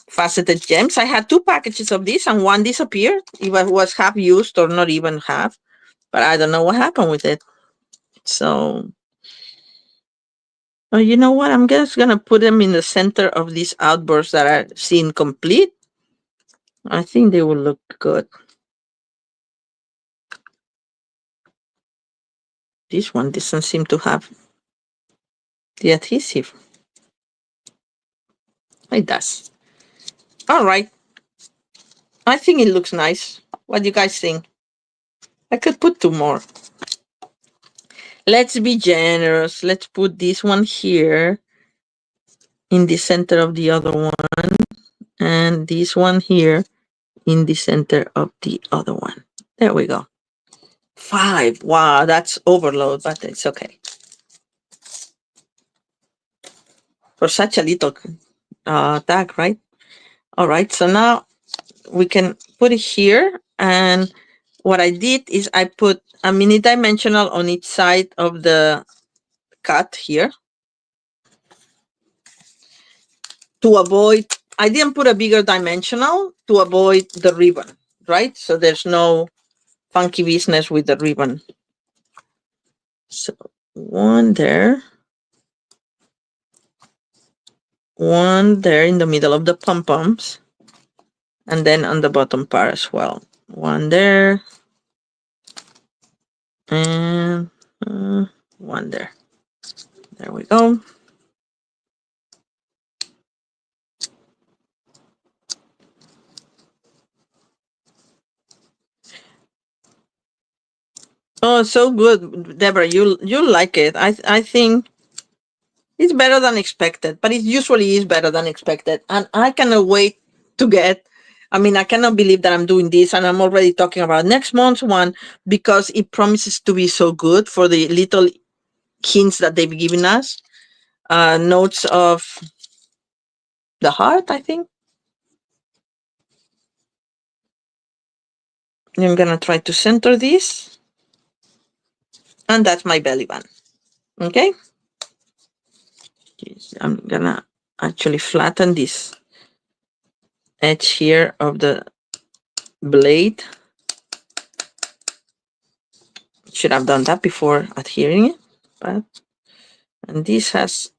faceted gems. I had 2 packages of this and one disappeared. It was half used or not even half, but I don't know what happened with it. So, you know what? I'm just gonna put them in the center of these outbursts that are seen complete. I think they will look good. This one doesn't seem to have the adhesive. It does. All right. I think it looks nice. What do you guys think? I could put two more. Let's be generous. Let's put this one here in the center of the other one, and this one here in the center of the other one. There we go. 5. Wow, that's overload, but it's okay. For such a little tag, right? All right, so now we can put it here. And what I did is I put a mini dimensional on each side of the cut here to avoid, I didn't put a bigger dimensional to avoid the ribbon, right? So there's no funky business with the ribbon. So one there, one there in the middle of the pom-poms, and then on the bottom part as well. One there, and one there. There we go. Oh, so good, Deborah. You like it. I think it's better than expected, but it usually is better than expected. And I cannot wait to get. I mean, I cannot believe that I'm doing this, and I'm already talking about next month's one because it promises to be so good for the little hints that they've given us. Notes of the heart, I think. I'm gonna try to center this, and that's my belly band. Okay. I'm gonna actually flatten this edge here of the blade. Should have done that before adhering it, but and this has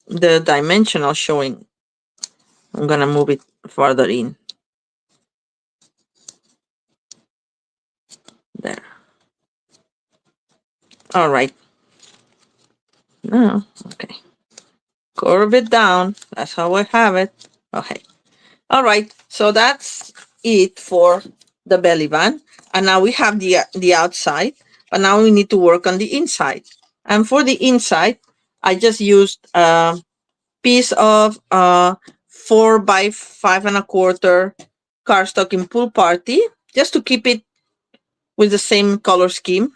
the dimensional showing. I'm gonna move it further in. There. All right. Now, okay. Curve it down. That's how I have it. Okay. All right. So that's it for the belly band. And now we have the outside, but now we need to work on the inside. And for the inside, I just used a piece of 4 by 5.25 cardstock in Pool Party, just to keep it with the same color scheme.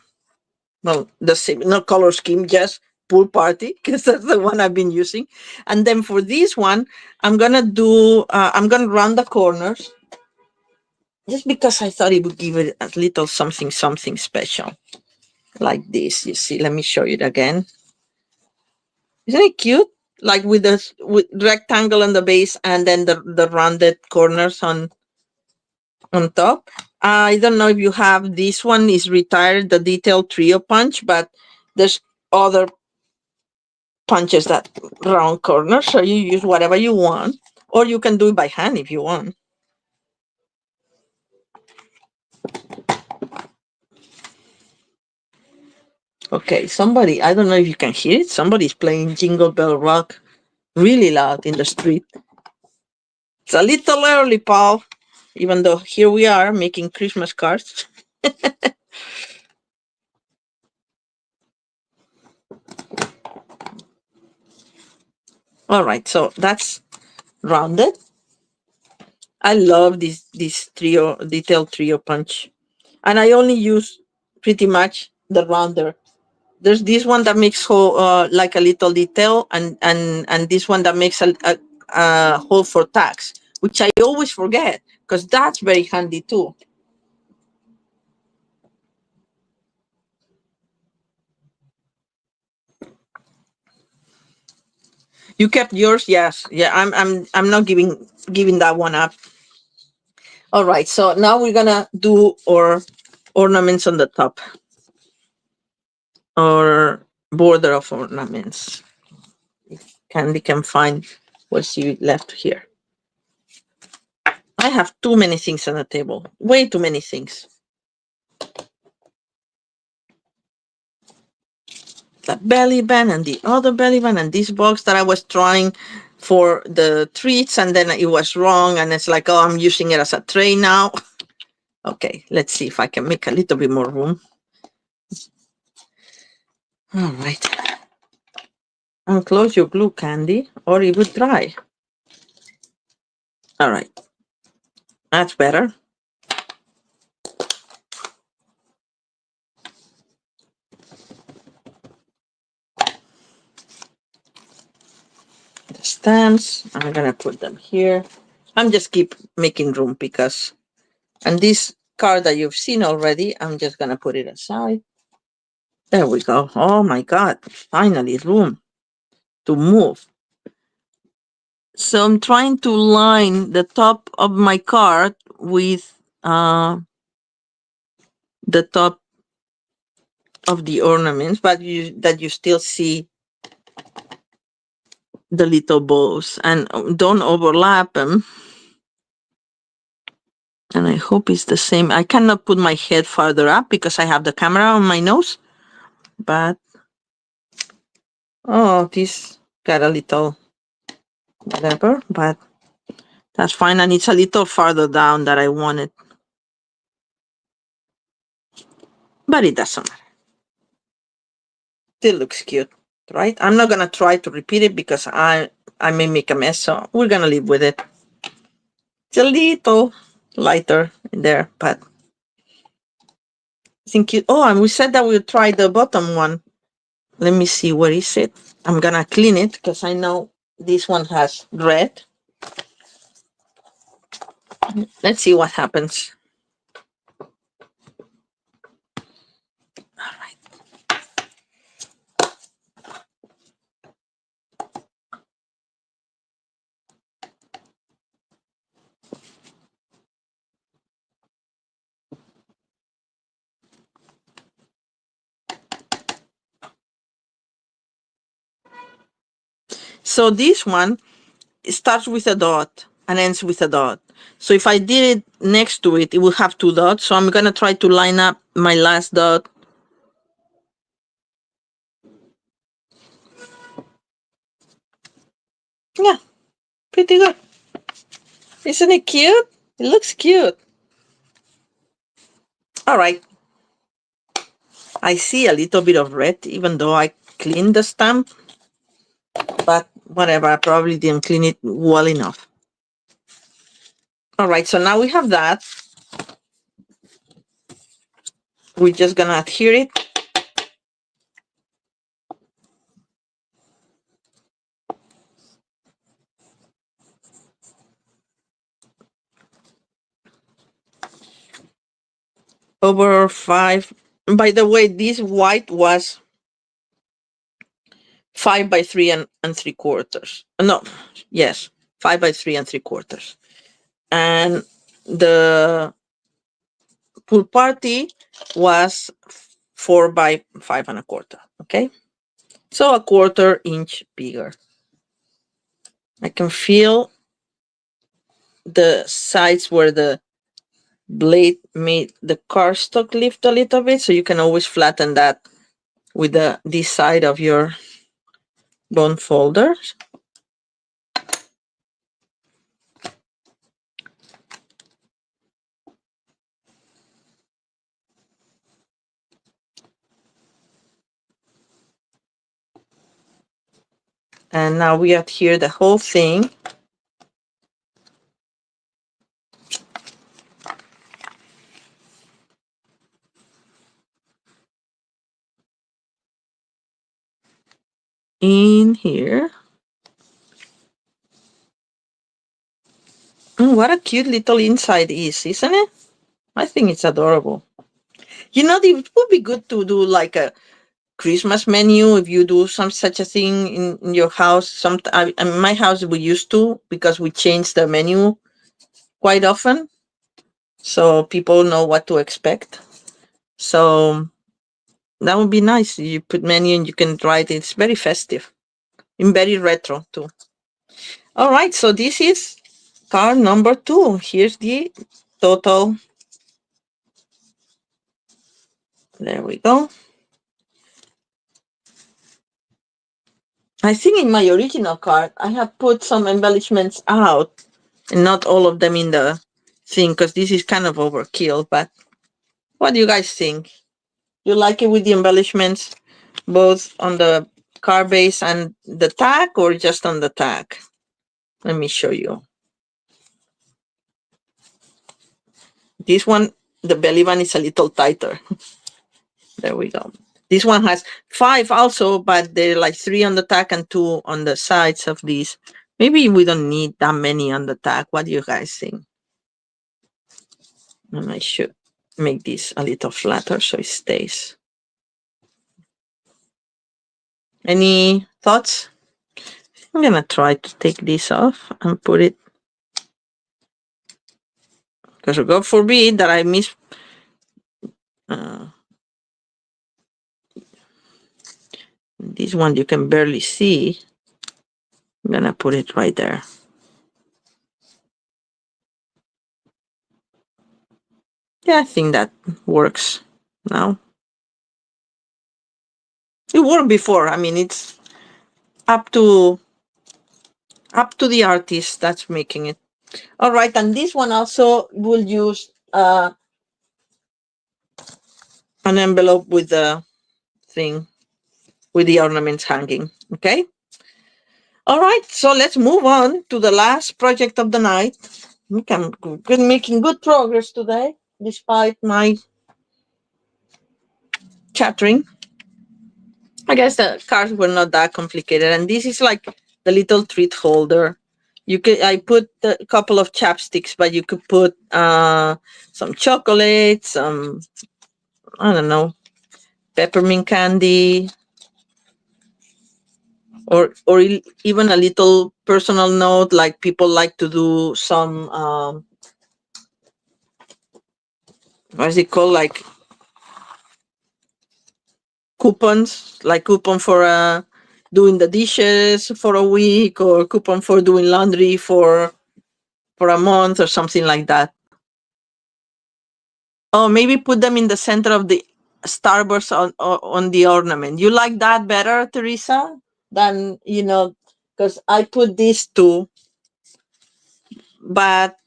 Well, the same, not color scheme, just Pool Party, because that's the one I've been using. And then for this one, I'm gonna round the corners, just because I thought it would give it a little something special, like this. You see, let me show you it again. Isn't it cute? Like with rectangle on the base and then the rounded corners on top. I don't know if you have, this one is retired, the detail trio punch, but there's other punches that round corners, so you use whatever you want, or you can do it by hand if you want. Okay, somebody, I don't know if you can hear it, somebody's playing Jingle Bell Rock really loud in the street. It's a little early, Paul, even though here we are making Christmas cards. All right, so that's rounded. I love this detail trio punch, and I only use pretty much the rounder. There's this one that makes hole, like a little detail, and this one that makes a hole for tags, which I always forget because that's very handy too. You kept yours, yes, yeah. I'm not giving that one up. All right, so now we're gonna do our ornaments on the top. or border of ornaments. If Candy can find what she left here. I have too many things on the table. Way too many things. The belly band and the other belly band and this box that I was trying for the treats, and then it was wrong, and it's like, oh, I'm using it as a tray now. Okay, let's see if I can make a little bit more room. All right. Unclose your glue, Candy, or it would dry. All right. That's better. The stamps, I'm gonna put them here. I'm just keep making room because, and this card that you've seen already, I'm just gonna put it aside. There we go. Oh my God, finally room to move. So I'm trying to line the top of my card with the top of the ornaments, but you still see the little bows, and don't overlap them. And I hope it's the same. I cannot put my head farther up because I have the camera on my nose, but oh, this got a little whatever, but that's fine. And it's a little farther down that I wanted, but it doesn't matter. Still looks cute, right? I'm not gonna try to repeat it because I may make a mess, so we're gonna live with it. It's a little lighter in there, but I think oh, and we said that we'll try the bottom one. Let me see, where is it? I'm gonna clean it because I know this one has red. Let's see what happens. All right. So this one, it starts with a dot and ends with a dot. So if I did it next to it, it will have two dots. So I'm gonna try to line up my last dot. Yeah, pretty good. Isn't it cute? It looks cute. All right. I see a little bit of red, even though I cleaned the stamp, but whatever, I probably didn't clean it well enough. All right, so now we have that. We're just gonna adhere it. Over 5. By the way, this white was 5 by 3 and 3/4. No, yes, 5 by 3 and 3/4. And the pool party was 4 by 5 and 1/4. Okay, so 1/4 inch bigger. I can feel the sides where the blade made the cardstock lift a little bit, so you can always flatten that with this side of your bone folders. And now we adhere the whole thing. In here. What a cute little inside is, isn't it? I think it's adorable. You know, it would be good to do like a Christmas menu if you do some such a thing in your house. In my house we used to, because we changed the menu quite often, so people know what to expect. So That would be nice. You put menu and you can write. It's very festive and very retro too. All right, so this is card number 2. Here's the total. There we go. I think in my original card, I have put some embellishments out and not all of them in the thing because this is kind of overkill. But what do you guys think? You like it with the embellishments, both on the card base and the tag, or just on the tag? Let me show you. This one, the belly band is a little tighter. There we go. This one has 5 also, but they're like 3 on the tag and 2 on the sides of these. Maybe we don't need that many on the tag. What do you guys think? And I should make this a little flatter so it stays. Any thoughts? I'm gonna try to take this off and put it, because God forbid that I miss. This one you can barely see. I'm gonna put it right there. Yeah, I think that works now. It worked before. I mean, it's up to the artist that's making it. All right, and this one also will use an envelope with the thing, with the ornaments hanging. Okay. All right, so let's move on to the last project of the night. I'm making good progress today, despite my chattering. I guess the cards were not that complicated, and this is like the little treat holder. I put a couple of chapsticks, but you could put some chocolates, I don't know, peppermint candy, or even a little personal note, like people like to do some what is it called, like coupons, like coupon for doing the dishes for a week, or coupon for doing laundry for a month, or something like that. Oh, maybe put them in the center of the starburst on the ornament. You like that better, Teresa? Than, because I put these 2, but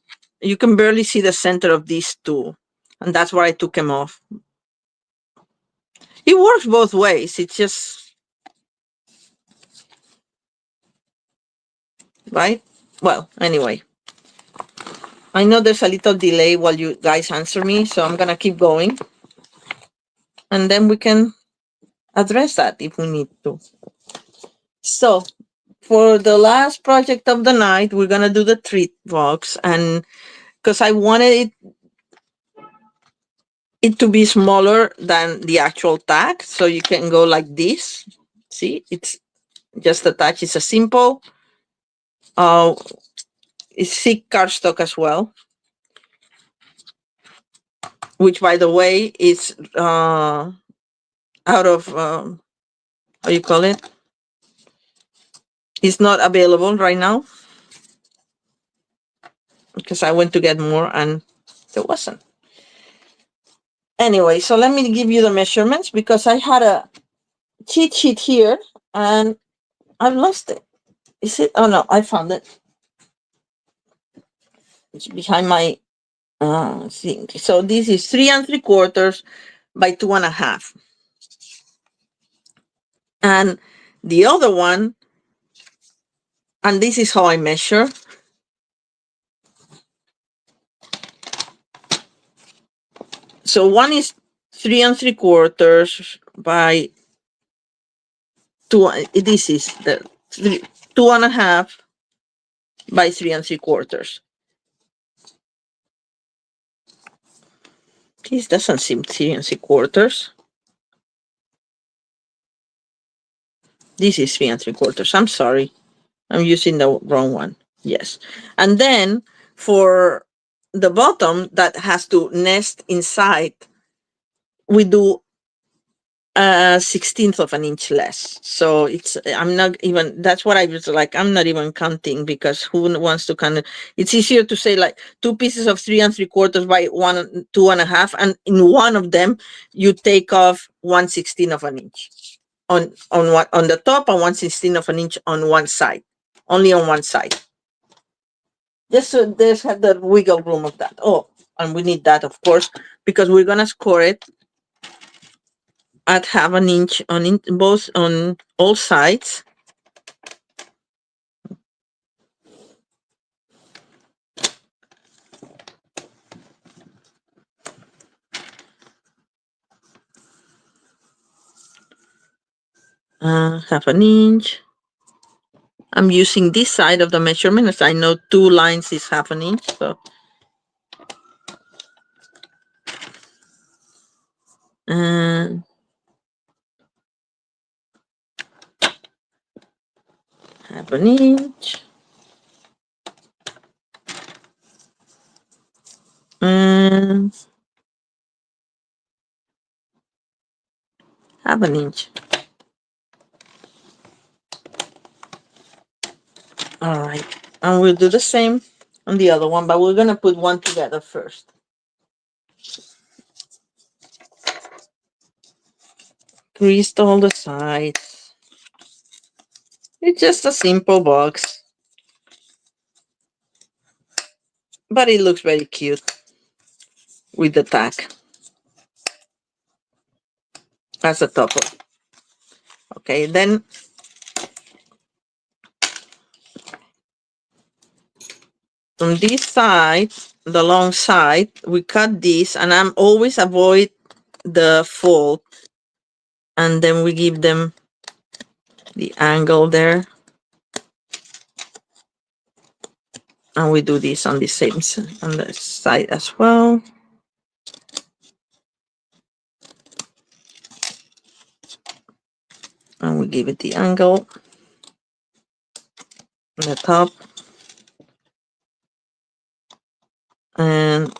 you can barely see the center of these 2, and that's why I took them off. It works both ways. It's just, right? Well, anyway, I know there's a little delay while you guys answer me, so I'm gonna keep going, and then we can address that if we need to. So for the last project of the night, we're gonna do the treat box, and because I wanted it to be smaller than the actual tag, so you can go like this. See, it's just attached. It's a simple. It's thick cardstock as well, which, by the way, is out of how you call it. It's not available right now because I went to get more and there wasn't. Anyway, so let me give you the measurements because I had a cheat sheet here and I've lost it. Is it? Oh no, I found it. It's behind my thing. So this is 3 3/4 by 2.5. And the other one, and this is how I measure. So one is 3 3/4 by 2. This is the 2.5 by 3 3/4. This doesn't seem 3 3/4. This is 3 3/4. I'm sorry. I'm using the wrong one. Yes. And then for the bottom that has to nest inside, we do 16th of an inch less. So it's, I'm not even, that's what I was like, I'm not even counting, because who wants to kind of, it's easier to say like 2 pieces of 3 3/4 by 1 2.5, and in one of them you take off 1/16 of an inch on what on the top, and 1/16 of an inch on one side, only on one side, just so there's had the wiggle room of that. Oh, and we need that, of course, because we're gonna score it at half an inch on both on all sides. Half an inch. I'm using this side of the measurement, as I know 2 lines is half an inch. So and half an inch. And half an inch. All right. And we'll do the same on the other one, but we're going to put one together first. Creased all the sides. It's just a simple box, but it looks very cute with the tag as a topper. Okay, then on this side, the long side, we cut this, and I'm always avoid the fold, and then we give them the angle there, and we do this on the same on the side as well. And we give it the angle on the top, and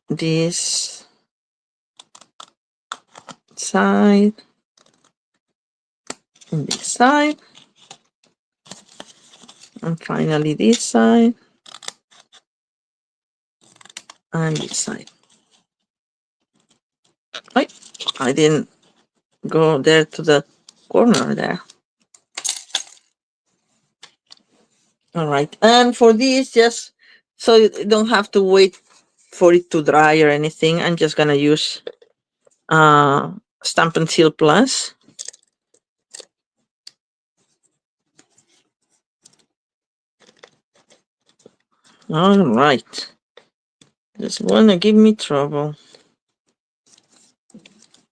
this side and this side, and finally this side and this side. I didn't go there to the corner there. All right, and for this, just so you don't have to wait for it to dry or anything, I'm just gonna use Stampin' Seal Plus. All right, this wanna give me trouble,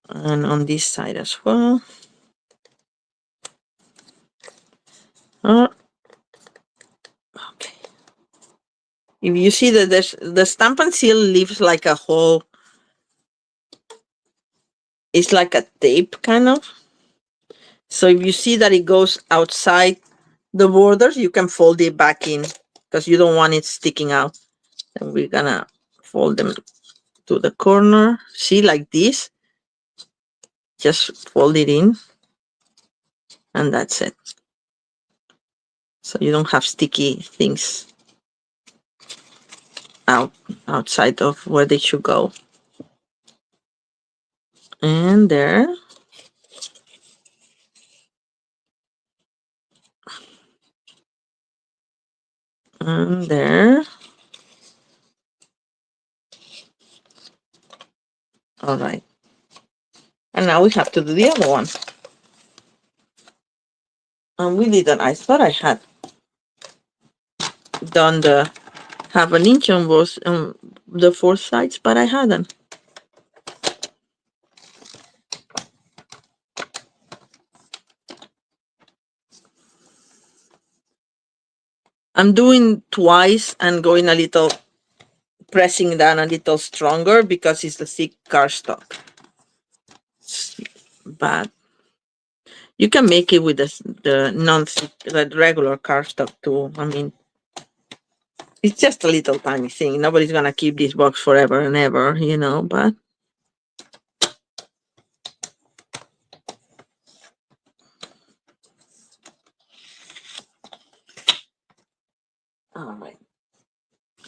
and on this side as well. Okay. If you see that the Stampin' Seal leaves like a hole, it's like a tape kind of. So if you see that it goes outside the borders, you can fold it back in, because you don't want it sticking out. And we're gonna fold them to the corner. See, like this. Just fold it in, and that's it. So you don't have sticky things outside of where they should go. And there. And there. All right. And now we have to do the other one. And we didn't. I thought I had done the half an inch on both the 4 sides, but I hadn't. I'm doing twice and going a little, pressing down a little stronger, because it's the thick cardstock. But you can make it with the non-thick, the regular cardstock too. I mean, it's just a little tiny thing. Nobody's gonna keep this box forever and ever, but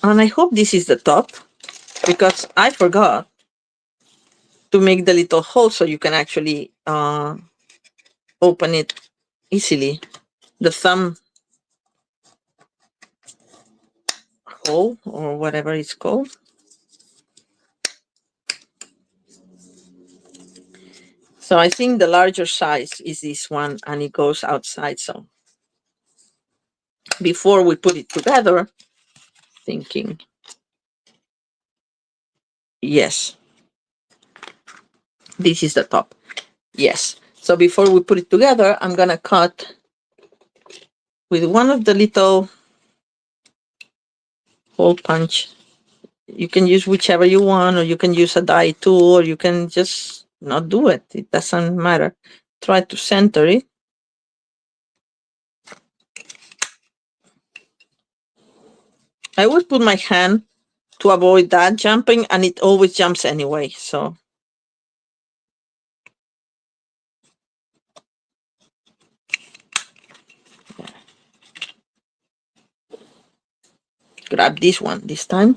And I hope this is the top, because I forgot to make the little hole so you can actually open it easily. The thumb hole, or whatever it's called. So I think the larger size is this one, and it goes outside. So before we put it together, thinking, yes, this is the top. Yes. So before we put it together, I'm gonna cut with one of the little hole punch. You can use whichever you want, or you can use a die tool, or you can just not do it. It doesn't matter. Try to center it. I always put my hand to avoid that jumping, and it always jumps anyway. So grab this one this time.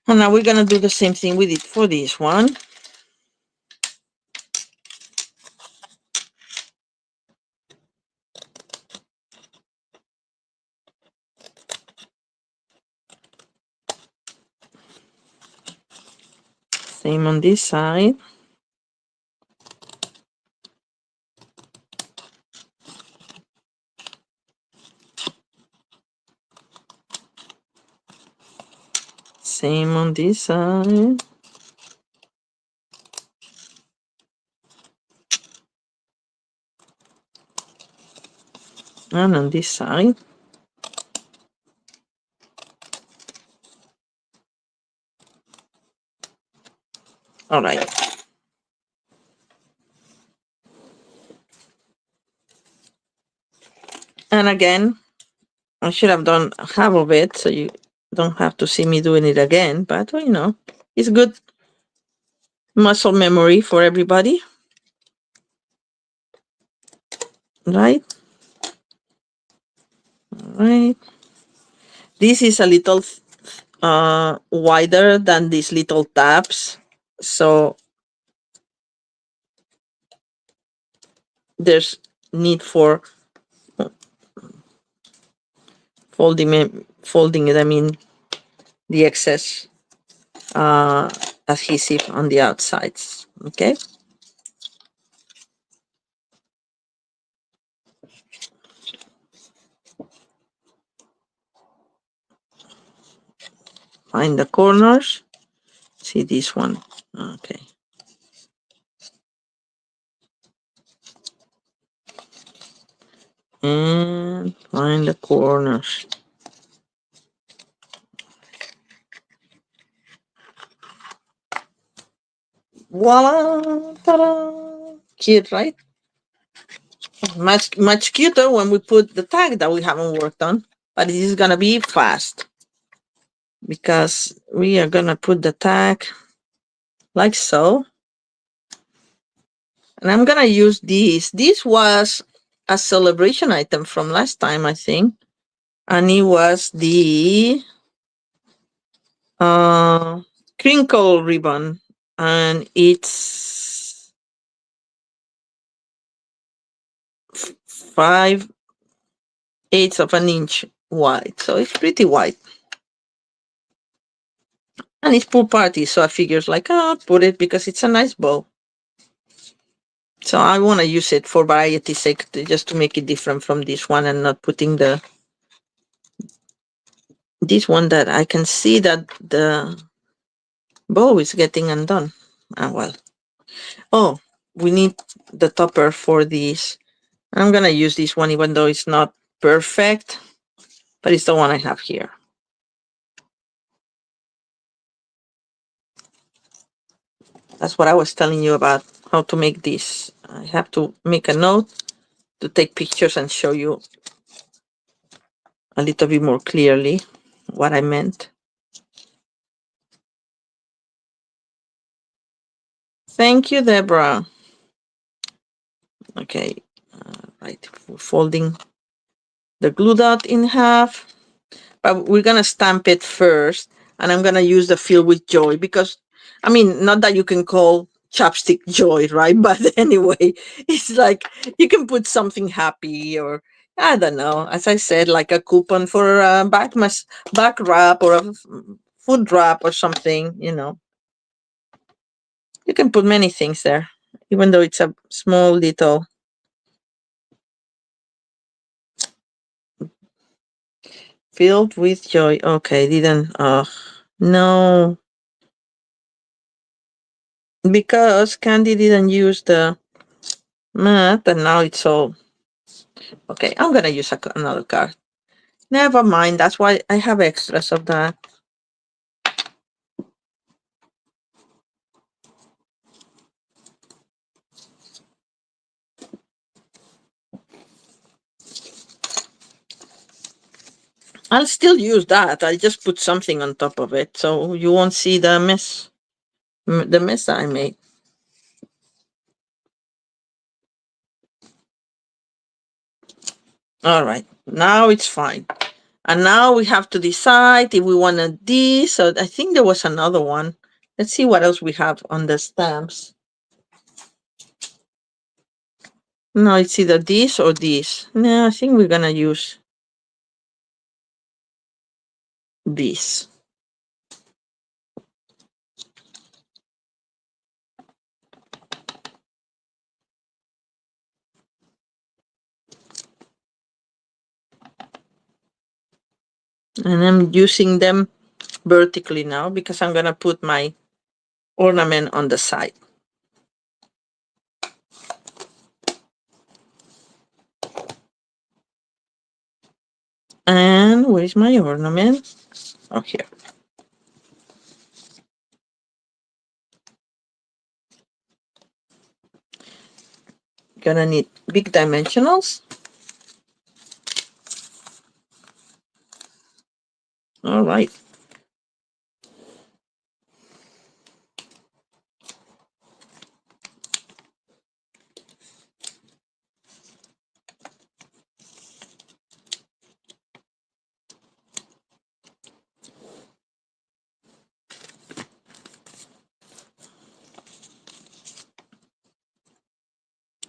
And now we're gonna do the same thing we did for this one. Same on this side. Same on this side. And on this side. All right. And again, I should have done half of it, so you don't have to see me doing it again. But, well, you know, it's good muscle memory for everybody. Right? All right. This is a little wider than these little tabs. So there's need for folding it, I mean, the excess adhesive on the outsides. Okay. Find the corners. See this one. Okay. And find the corners. Voila! Ta-da! Cute, right? Much cuter when we put the tag that we haven't worked on. But this is gonna be fast, because we are gonna put the tag like so. And I'm gonna use this. This was a celebration item from last time, I think. And it was the crinkle ribbon. And it's 5/8 of an inch wide. So it's pretty wide. And it's pool party, so I figures like, oh, put it because it's a nice bow. So I want to use it for variety's sake, just to make it different from this one, and not putting this one that I can see that the bow is getting undone. Well. Oh, we need the topper for this. I'm going to use this one, even though it's not perfect, but it's the one I have here. That's what I was telling you about, how to make this. I have to make a note to take pictures and show you a little bit more clearly what I meant. Thank you, Deborah. Okay, right, we're folding the glue dot in half. but we're gonna stamp it first, and I'm gonna use the Filled with Joy because, I mean, not that you can call chapstick joy, right? But anyway, it's like you can put something happy, or I don't know. As I said, like a coupon for a back wrap or a food wrap or something. You can put many things there, even though it's a small little. Filled with Joy. Okay, didn't. Oh, no. Because Candy didn't use the math, and now it's all. Okay, I'm gonna use another card. Never mind. That's why I have extras of that. I'll still use that. I just put something on top of it, so you won't see the mess. The mess I made. All right, now it's fine. And now we have to decide if we want this. So I think there was another one. Let's see what else we have on the stamps. No, it's either this or this. No, I think we're gonna use this. And I'm using them vertically now because I'm gonna put my ornament on the side. And where's my ornament? Oh, here. Gonna need big dimensionals. All right.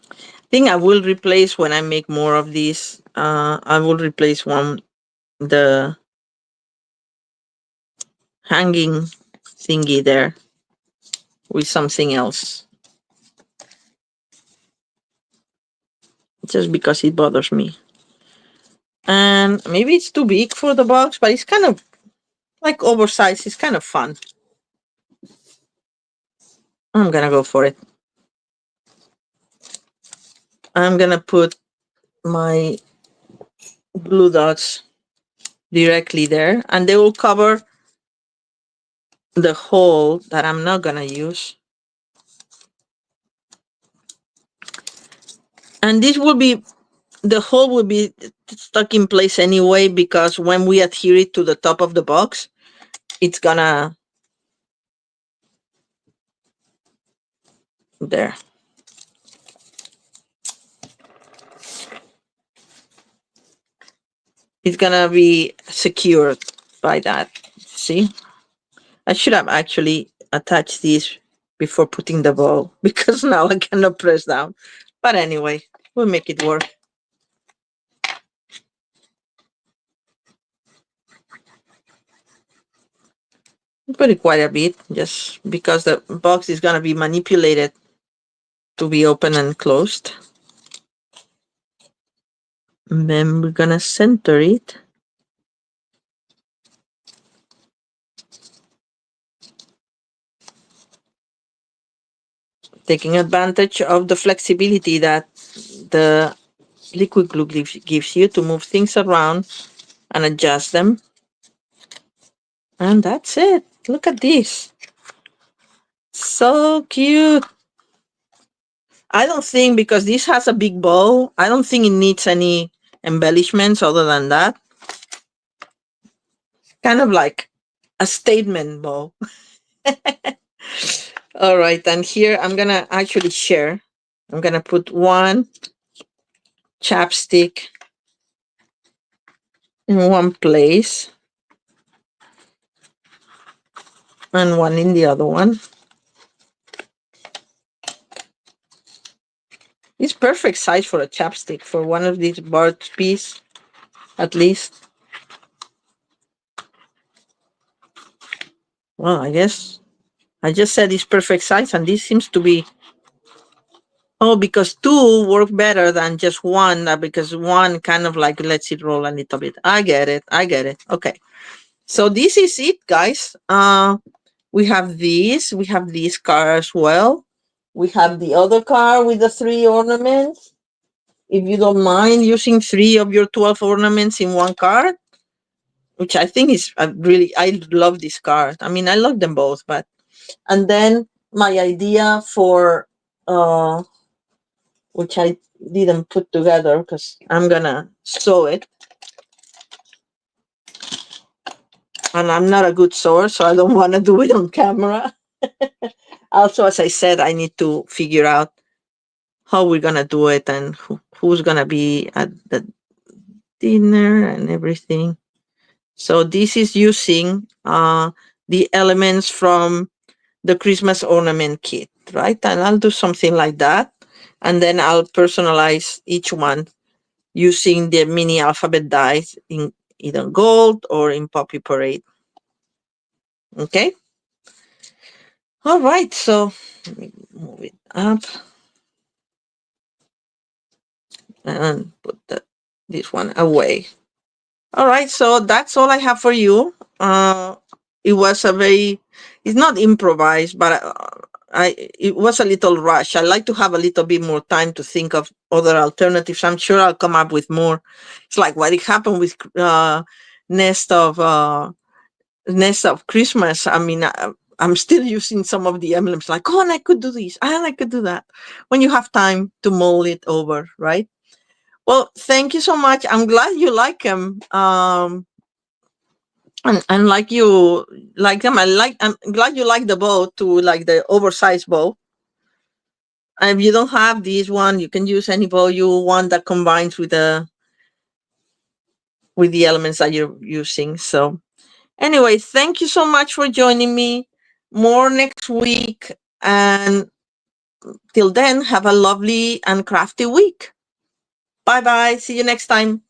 I think I will replace when I make more of these. I will replace the hanging thingy there with something else. Just because it bothers me. And maybe it's too big for the box, but it's kind of like oversized. It's kind of fun. I'm gonna go for it. I'm gonna put my glue dots directly there, and they will cover the hole that I'm not gonna use. And this will be, the hole will be stuck in place anyway, because when we adhere it to the top of the box, it's gonna, there. It's gonna be secured by that. See? I should have actually attached these before putting the bow because now I cannot press down. But anyway, we'll make it work. Put it quite a bit just because the box is going to be manipulated to be open and closed. And then we're going to center it. Taking advantage of the flexibility that the liquid glue gives you to move things around and adjust them. And that's it. Look at this. So cute. I don't think, because this has a big bow, I don't think it needs any embellishments other than that. Kind of like a statement bow. All right, and here I'm gonna actually share. I'm gonna put one chapstick in one place. and one in the other one. It's perfect size for a chapstick, for one of these barred piece, at least. Well, I guess I just said it's perfect size, and this seems to be. Oh, because two work better than just one, because one kind of like lets it roll a little bit. I get it. I get it. Okay. So this is it, guys. We have this car as well. We have the other car with the 3 ornaments. If you don't mind using 3 of your 12 ornaments in one card, which I think is I love this card. I mean, I love them both, but, and then my idea for, which I didn't put together because I'm gonna sew it. And I'm not a good sewer, so I don't want to do it on camera. Also, as I said, I need to figure out how we're gonna do it and who's gonna be at the dinner and everything. So this is using the elements from the Christmas ornament kit, right? And I'll do something like that. And then I'll personalize each one using the mini alphabet dice in either gold or in Poppy Parade. Okay? All right, so let me move it up and put this one away. All right, so that's all I have for you. It was it's not improvised, but it was a little rush. I like to have a little bit more time to think of other alternatives. I'm sure I'll come up with more. It's like what it happened with Nest of Christmas. I mean, I'm still using some of the emblems like, oh, and I could do this, and I could do that. When you have time to mull it over, right? Well, thank you so much. I'm glad you like them. And like you like them. I'm glad you like the bow too, like the oversized bow. And if you don't have this one, you can use any bow you want that combines with the elements that you're using. So anyway, thank you so much for joining me. More next week. And till then, have a lovely and crafty week. Bye bye. See you next time.